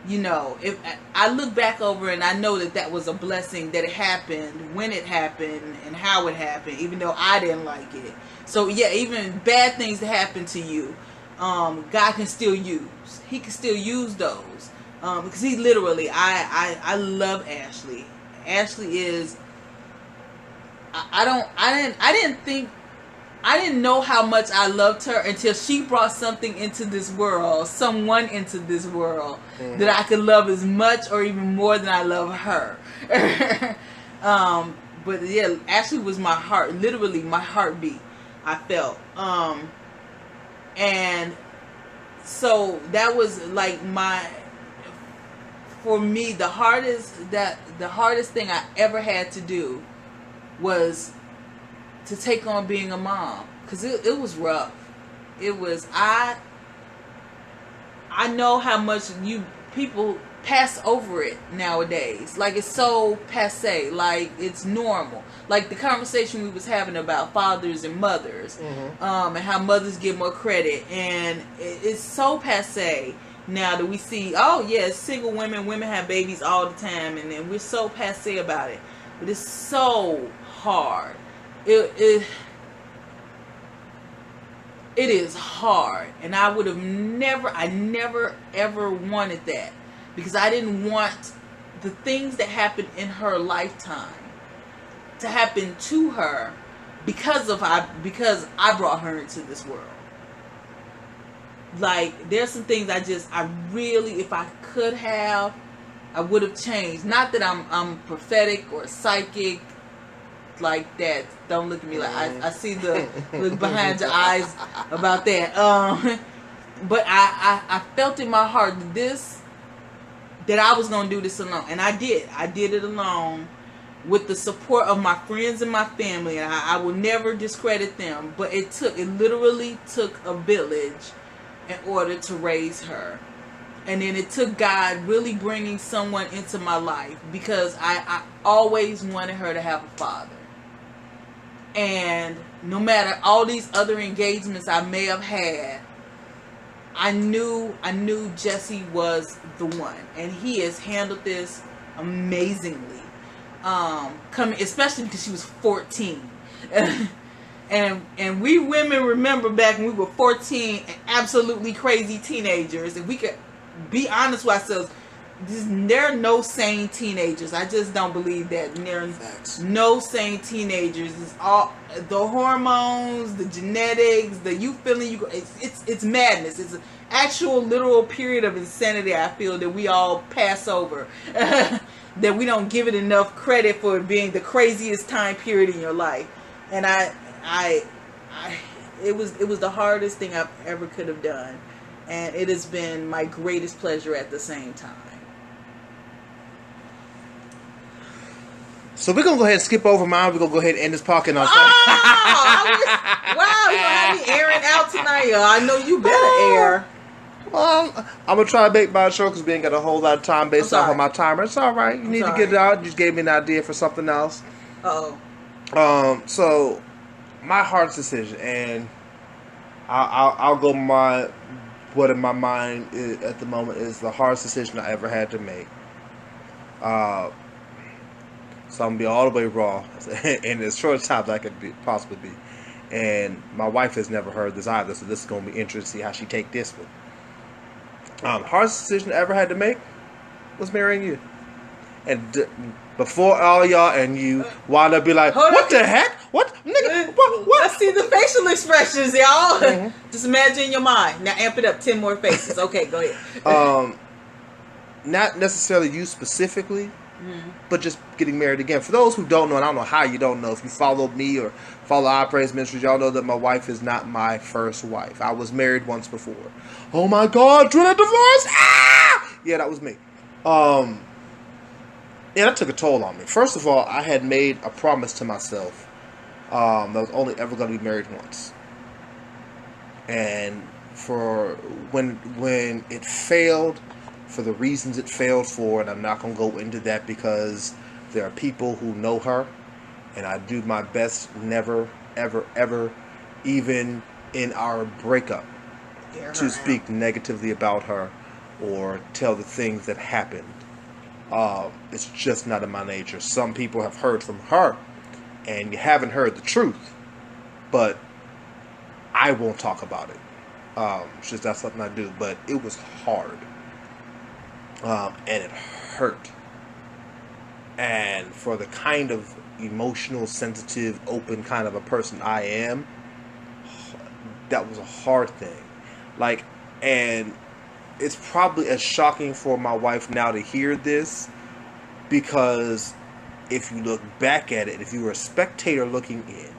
You know, if I look back over and I know that was a blessing that it happened when it happened and how it happened, even though I didn't like it. So yeah, even bad things that happen to you, God can still use. He can still use those. Because he literally, I love Ashley. Ashley is, I didn't know how much I loved her until she brought someone into this world that I could love as much or even more than I love her. But yeah, Ashley was my heart, literally my heartbeat. I felt, and So that was like for me, the hardest thing I ever had to do was to take on being a mom, because it was rough. It was, I know how much people pass over it nowadays. Like, it's so passe. Like, it's normal. Like the conversation we was having about fathers and mothers, and how mothers get more credit, and it's so passe now that we see, oh yeah, single women have babies all the time, and then we're so passe about it. But it's so hard. It is hard, and I never ever wanted that, because I didn't want the things that happened in her lifetime to happen to her because I brought her into this world. Like, there's some things I really, if I could have, I would have changed. Not that I'm prophetic or psychic like that. Don't look at me like I see the look behind your eyes about that. But I felt in my heart that I was gonna do this alone, and I did. I did it alone with the support of my friends and my family, and I will never discredit them. But it literally took a village in order to raise her. And then it took God really bringing someone into my life, because I always wanted her to have a father. And no matter all these other engagements I may have had, I knew Jesse was the one, and he has handled this amazingly. Especially because she was 14. And we women remember back when we were 14 and absolutely crazy teenagers. If we could be honest with ourselves, there are no sane teenagers. I just don't believe that. There are no sane teenagers. It's all the hormones, the genetics, it's madness. It's an actual literal period of insanity, I feel, that we all pass over. That we don't give it enough credit for it being the craziest time period in your life. And it was the hardest thing I've ever could have done, and it has been my greatest pleasure at the same time. So we're gonna go ahead and skip over mine. We're gonna go ahead and end this podcast. Wow, you gonna have me airing out tonight? I know you better air. Well, I'm gonna try to make mine short because we ain't got a whole lot of time based off of my timer. It's all right. You need to get it out. You just gave me an idea for something else. So my heart's decision, and I'll go what in my mind is, at the moment, is the hardest decision I ever had to make. So I'm gonna be all the way raw in as short a time as I could possibly be. And my wife has never heard this either, so this is gonna be interesting to see how she take this one. Hardest decision I ever had to make was marrying you. And before all y'all and you wind up be like, what the heck? What? Nigga, what? I see the facial expressions, y'all. Mm-hmm. Just imagine in your mind. Now amp it up 10 more faces. Okay, go ahead. Not necessarily you specifically, but just getting married again. For those who don't know, and I don't know how you don't know, if you follow me or follow Our Praise Ministries, y'all know that my wife is not my first wife. I was married once before. Oh my God, Drew, that divorce! Ah! Yeah, that was me. Yeah, that took a toll on me. First of all, I had made a promise to myself that I was only ever going to be married once. And for when it failed, for the reasons it failed for, and I'm not going to go into that because there are people who know her, and I do my best never, ever, ever, even in our breakup, to speak negatively about her or tell the things that happened. It's just not in my nature. Some people have heard from her, and you haven't heard the truth, but I won't talk about it. It's just that's something I do, but it was hard. And it hurt. And for the kind of emotional, sensitive, open kind of a person I am, that was a hard thing. Like, and it's probably as shocking for my wife now to hear this, because if you look back at it, if you were a spectator looking in,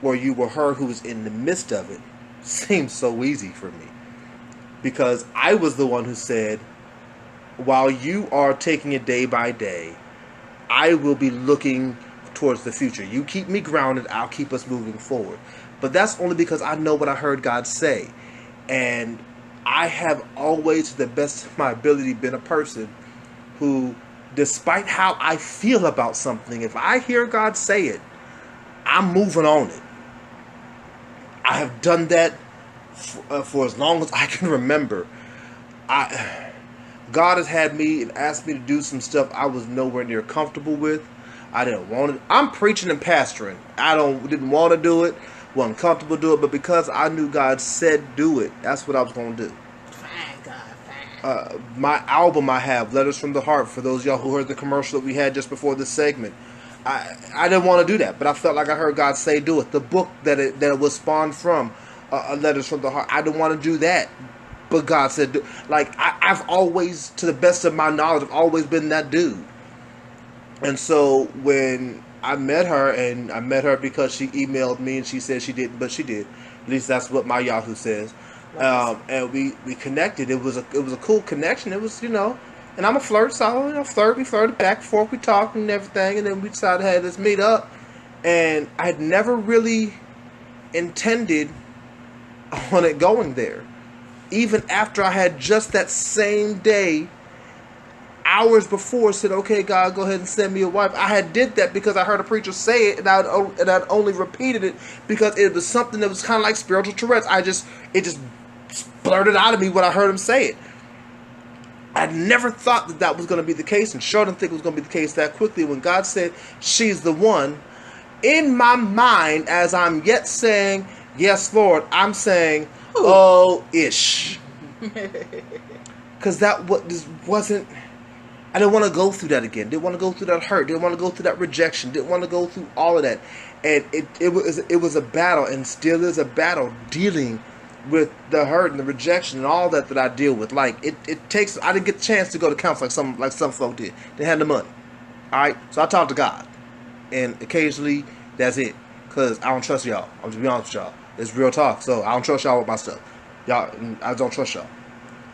or you were her who was in the midst of it, seems so easy for me. because I was the one who said, while you are taking it day by day, I will be looking towards the future. You keep me grounded, I'll keep us moving forward. But that's only because I know what I heard God say. And I have always, to the best of my ability, been a person who, despite how I feel about something, if I hear God say it, I'm moving on it. I have done that for as long as I can remember. God has had me and asked me to do some stuff I was nowhere near comfortable with. I didn't want it. I'm preaching and pastoring. Didn't want to do it, wasn't comfortable to do it, but because I knew God said do it, that's what I was going to do. Fine, God, fine. My album I have, Letters from the Heart, for those of y'all who heard the commercial that we had just before this segment, I didn't want to do that, but I felt like I heard God say do it. The book that it was spawned from, Letters from the Heart, I didn't want to do that. But God said, like, I've always, to the best of my knowledge, I've always been that dude. And so when I met her because she emailed me and she said she didn't, but she did. At least that's what my Yahoo says. And we connected. It was a cool connection. It was, and I'm a flirt, so we flirted back and forth, we talked and everything, and then we decided, hey, let's meet up. And I had never really intended on it going there. Even after I had just that same day, hours before, said, okay, God, go ahead and send me a wife. I had did that because I heard a preacher say it, and I'd only repeated it because it was something that was kind of like spiritual Tourette's. It just blurted out of me when I heard him say it. I never thought that was going to be the case, and sure didn't think it was going to be the case that quickly. When God said, she's the one, in my mind, as I'm yet saying, yes, Lord, I'm saying, oh-ish. Because that wasn't... I didn't want to go through that again. Didn't want to go through that hurt. Didn't want to go through that rejection. Didn't want to go through all of that. And it was a battle, and still is a battle, dealing with the hurt and the rejection and all that I deal with. Like, it takes... I didn't get the chance to go to counseling like some folk did. They had the money. Alright? So I talked to God. And occasionally, that's it. Because I don't trust y'all. I'm just be honest with y'all. It's real talk. So I don't trust y'all with my stuff. Y'all, I don't trust y'all.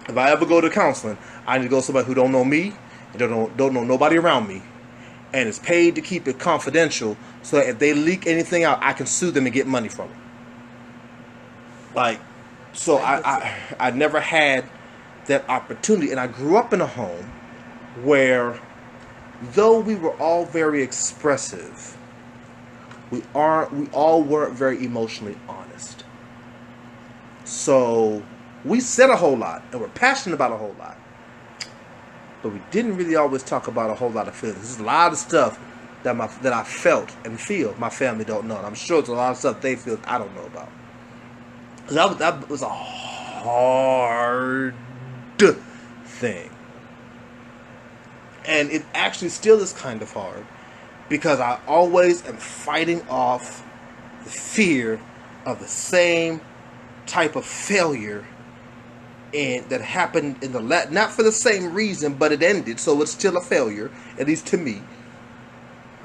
If I ever go to counseling, I need to go to somebody who don't know me, and don't know nobody around me, and is paid to keep it confidential, so that if they leak anything out, I can sue them and get money from them. Like, so I never had that opportunity, and I grew up in a home where, though we were all very expressive, we all weren't very emotionally honest. So we said a whole lot, and we're passionate about a whole lot, but we didn't really always talk about a whole lot of feelings. There's a lot of stuff that I felt and feel my family don't know, and I'm sure there's a lot of stuff they feel I don't know about. That was a hard thing, and it actually still is kind of hard, because I always am fighting off the fear of the same type of failure that happened in not for the same reason, but it ended, so it's still a failure, at least to me.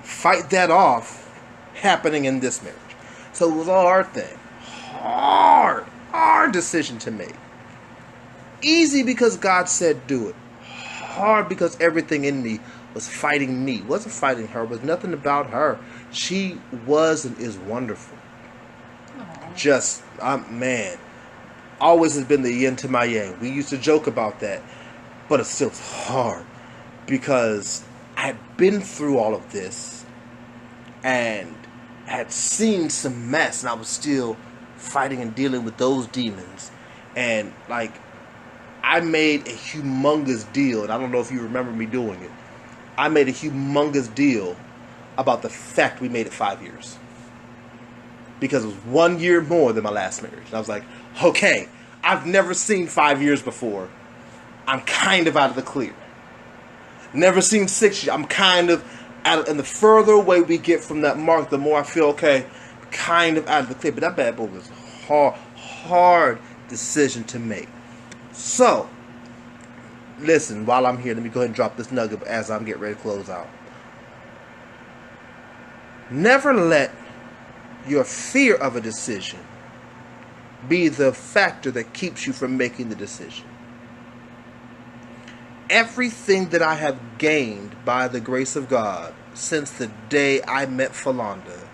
Fight that off happening in this marriage. So it was a hard thing. Hard decision to make. Easy because God said do it. Hard because everything in me was fighting me. Wasn't fighting her. Was nothing about her. She was and is wonderful. Aww. Just, man, always has been the yin to my yang. We used to joke about that, but it's still hard because I had been through all of this and had seen some mess, and I was still fighting and dealing with those demons. And like, I made a humongous deal, and I don't know if you remember me doing it. I made a humongous deal about the fact we made it 5 years. Because it was 1 year more than my last marriage. And I was like, okay, I've never seen 5 years before. I'm kind of out of the clear. Never seen 6 years. I'm kind of out of, and the further away we get from that mark, the more I feel, okay, kind of out of the clear. But that bad boy was a hard decision to make. So, listen, while I'm here, let me go ahead and drop this nugget as I'm getting ready to close out. Never let your fear of a decision be the factor that keeps you from making the decision. Everything that I have gained by the grace of God since the day I met Philonda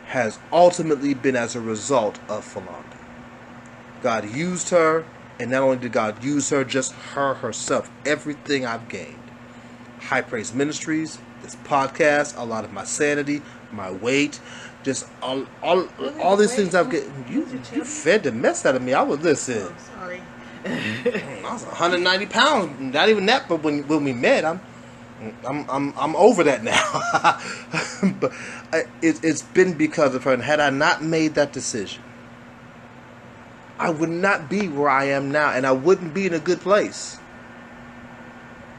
has ultimately been as a result of Philonda. God used her, and not only did God use her, just her herself. Everything I've gained. High Praise Ministries, this podcast, a lot of my sanity, my weight, just all these things I've get. You fed the mess out of me. I was listening. Oh, sorry. I was 190 pounds. Not even that, but when we met, I'm over that now. But it's been because of her. And had I not made that decision, I would not be where I am now, and I wouldn't be in a good place.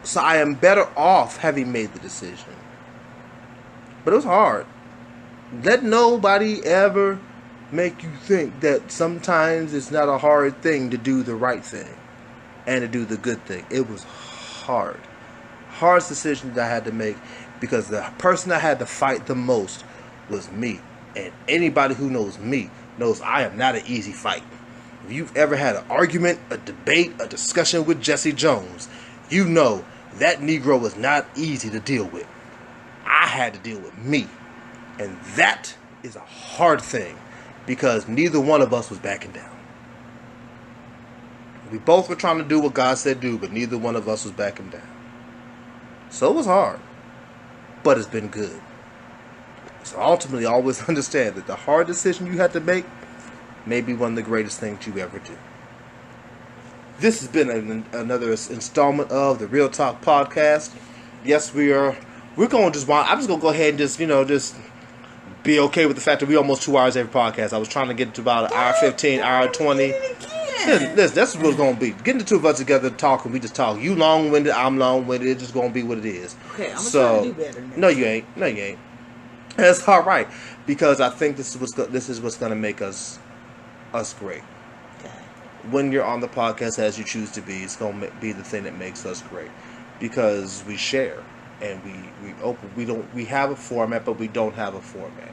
So I am better off having made the decision. But it was hard. Let nobody ever make you think that sometimes it's not a hard thing to do the right thing and to do the good thing. It was hard. Hardest decision that I had to make, because the person I had to fight the most was me. And anybody who knows me knows I am not an easy fight. If you've ever had an argument, a debate, a discussion with Jesse Jones, you know that Negro was not easy to deal with. I had to deal with me. And that is a hard thing, because neither one of us was backing down. We both were trying to do what God said do, but neither one of us was backing down. So it was hard, but it's been good. So ultimately, always understand that the hard decision you had to make may be one of the greatest things you ever do. This has been another installment of the Real Talk Podcast. Yes, we're going to I'm just going to go ahead and just be okay with the fact that we almost 2 hours every podcast. I was trying to get to about an hour 15, hour 20. Listen, that's what it's going to be. Getting the two of us together talking, we just talk. You long-winded, I'm long-winded. It's just going to be what it is. Okay, I'm going to try to do better now. No, you ain't. That's all right, because I think this is what's going to make us great. Okay. When you're on the podcast as you choose to be, it's going to be the thing that makes us great, because we share. And we have a format, but we don't have a format.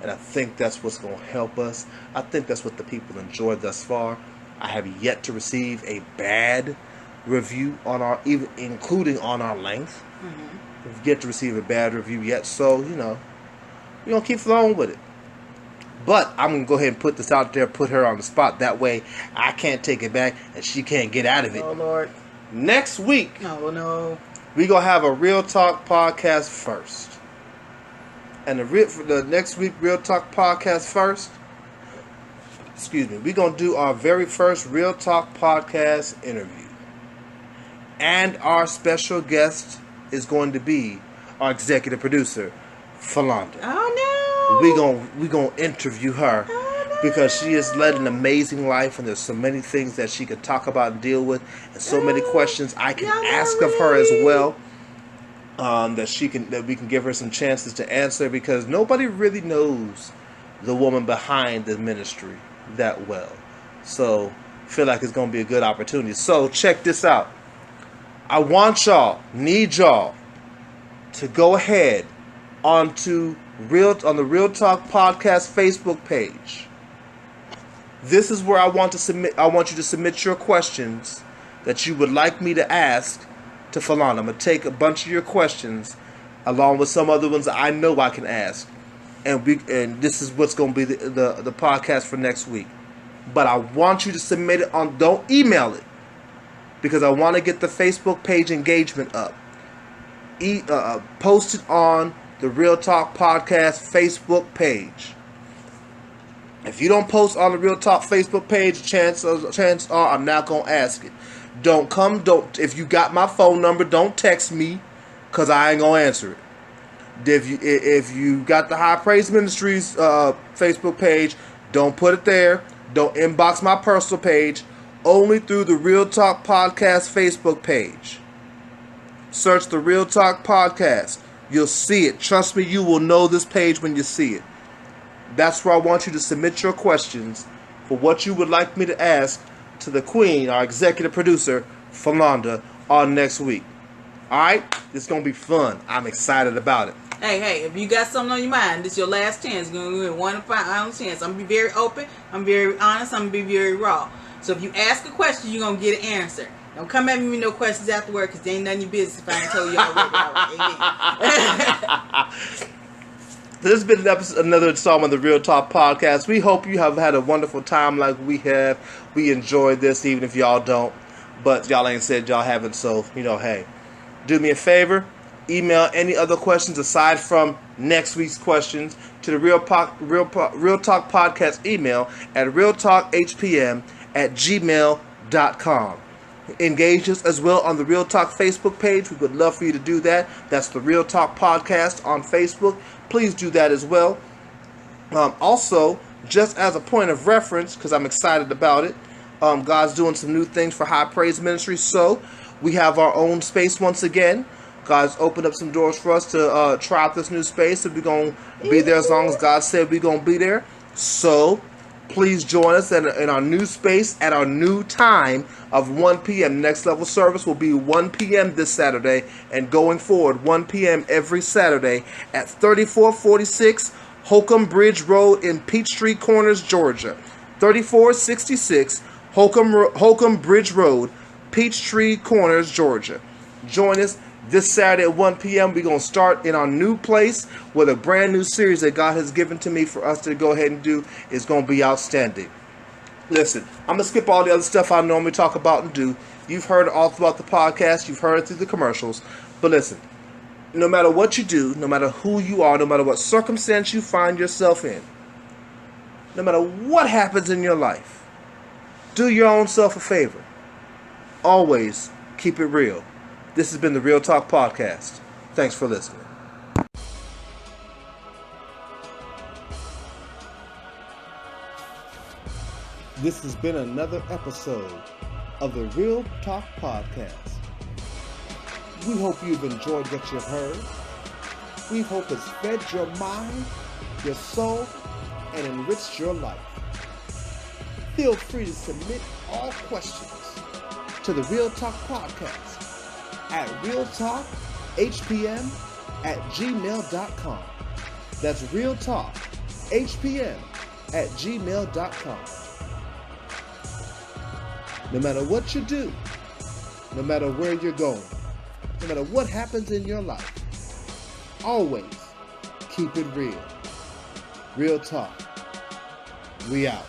And I think that's what's going to help us. I think that's what the people enjoy thus far. I have yet to receive a bad review even including on our length. Mm-hmm. We've yet to receive a bad review yet. So, we're going to keep flowing with it. But I'm going to go ahead and put this out there, put her on the spot. That way I can't take it back and she can't get out of it. Oh, Lord. Next week. Oh, no. We're going to have a Real Talk podcast first. And for the next week Real Talk podcast first, we're going to do our very first Real Talk podcast interview. And our special guest is going to be our executive producer, Philonda. Oh, no. We're going to interview her. Because she has led an amazing life, and there's so many things that she could talk about and deal with, and so many questions I can ask of her as well. That we can give her some chances to answer, because nobody really knows the woman behind the ministry that well. So I feel like it's going to be a good opportunity. So check this out. I need y'all to go ahead on the Real Talk Podcast Facebook page. This is where I want you to submit your questions that you would like me to ask to Philonda. I'm going to take a bunch of your questions along with some other ones that I know I can ask. And this is what's going to be the podcast for next week. But I want you to submit it don't email it, because I want to get the Facebook page engagement up. Post it on the Real Talk Podcast Facebook page. If you don't post on the Real Talk Facebook page, chances are I'm not going to ask it. If you got my phone number, don't text me, because I ain't going to answer it. If you got the High Praise Ministries Facebook page, don't put it there. Don't inbox my personal page. Only through the Real Talk Podcast Facebook page. Search the Real Talk Podcast. You'll see it. Trust me, you will know this page when you see it. That's where I want you to submit your questions for what you would like me to ask to the Queen, our executive producer, Philonda, on next week. Alright? It's going to be fun. I'm excited about it. Hey, if you got something on your mind, this is your last chance. You're going to get 1 in 5 ounce chance. I'm going to be very open. I'm very honest. I'm going to be very raw. So if you ask a question, you're going to get an answer. Don't come at me with no questions afterward, because they ain't none of your business if I ain't told you already. Amen. This has been another installment of the Real Talk Podcast. We hope you have had a wonderful time like we have. We enjoyed this, even if y'all don't. But y'all ain't said y'all haven't, so, hey. Do me a favor. Email any other questions aside from next week's questions to the Real Talk Podcast email at realtalkhpm@gmail.com. Engage us as well on the Real Talk Facebook page. We would love for you to do that. That's the Real Talk Podcast on Facebook. Please do that as well. Also, just as a point of reference, because I'm excited about it, God's doing some new things for High Praise Ministry. So we have our own space once again. God's opened up some doors for us to try out this new space. And we're going to be there as long as God said we're going to be there. So please join us in our new space at our new time of 1 p.m. Next Level service will be 1 p.m. this Saturday, and going forward 1 p.m. every Saturday at 3446 Holcomb Bridge Road in Peachtree Corners, Georgia. 3466 Holcomb Bridge Road, Peachtree Corners, Georgia. Join us this Saturday at 1 p.m. We're going to start in our new place with a brand new series that God has given to me for us to go ahead and do. It's going to be outstanding. Listen, I'm going to skip all the other stuff I normally talk about and do. You've heard it all throughout the podcast. You've heard it through the commercials. But listen, no matter what you do, no matter who you are, no matter what circumstance you find yourself in, no matter what happens in your life, do your own self a favor. Always keep it real. This has been the Real Talk Podcast. Thanks for listening. This has been another episode of the Real Talk Podcast. We hope you've enjoyed what you've heard. We hope it's fed your mind, your soul, and enriched your life. Feel free to submit all questions to the Real Talk Podcast at realtalkhpm@gmail.com. That's realtalkhpm@gmail.com. No matter what you do, no matter where you're going, no matter what happens in your life, always keep it real. Real Talk. We out.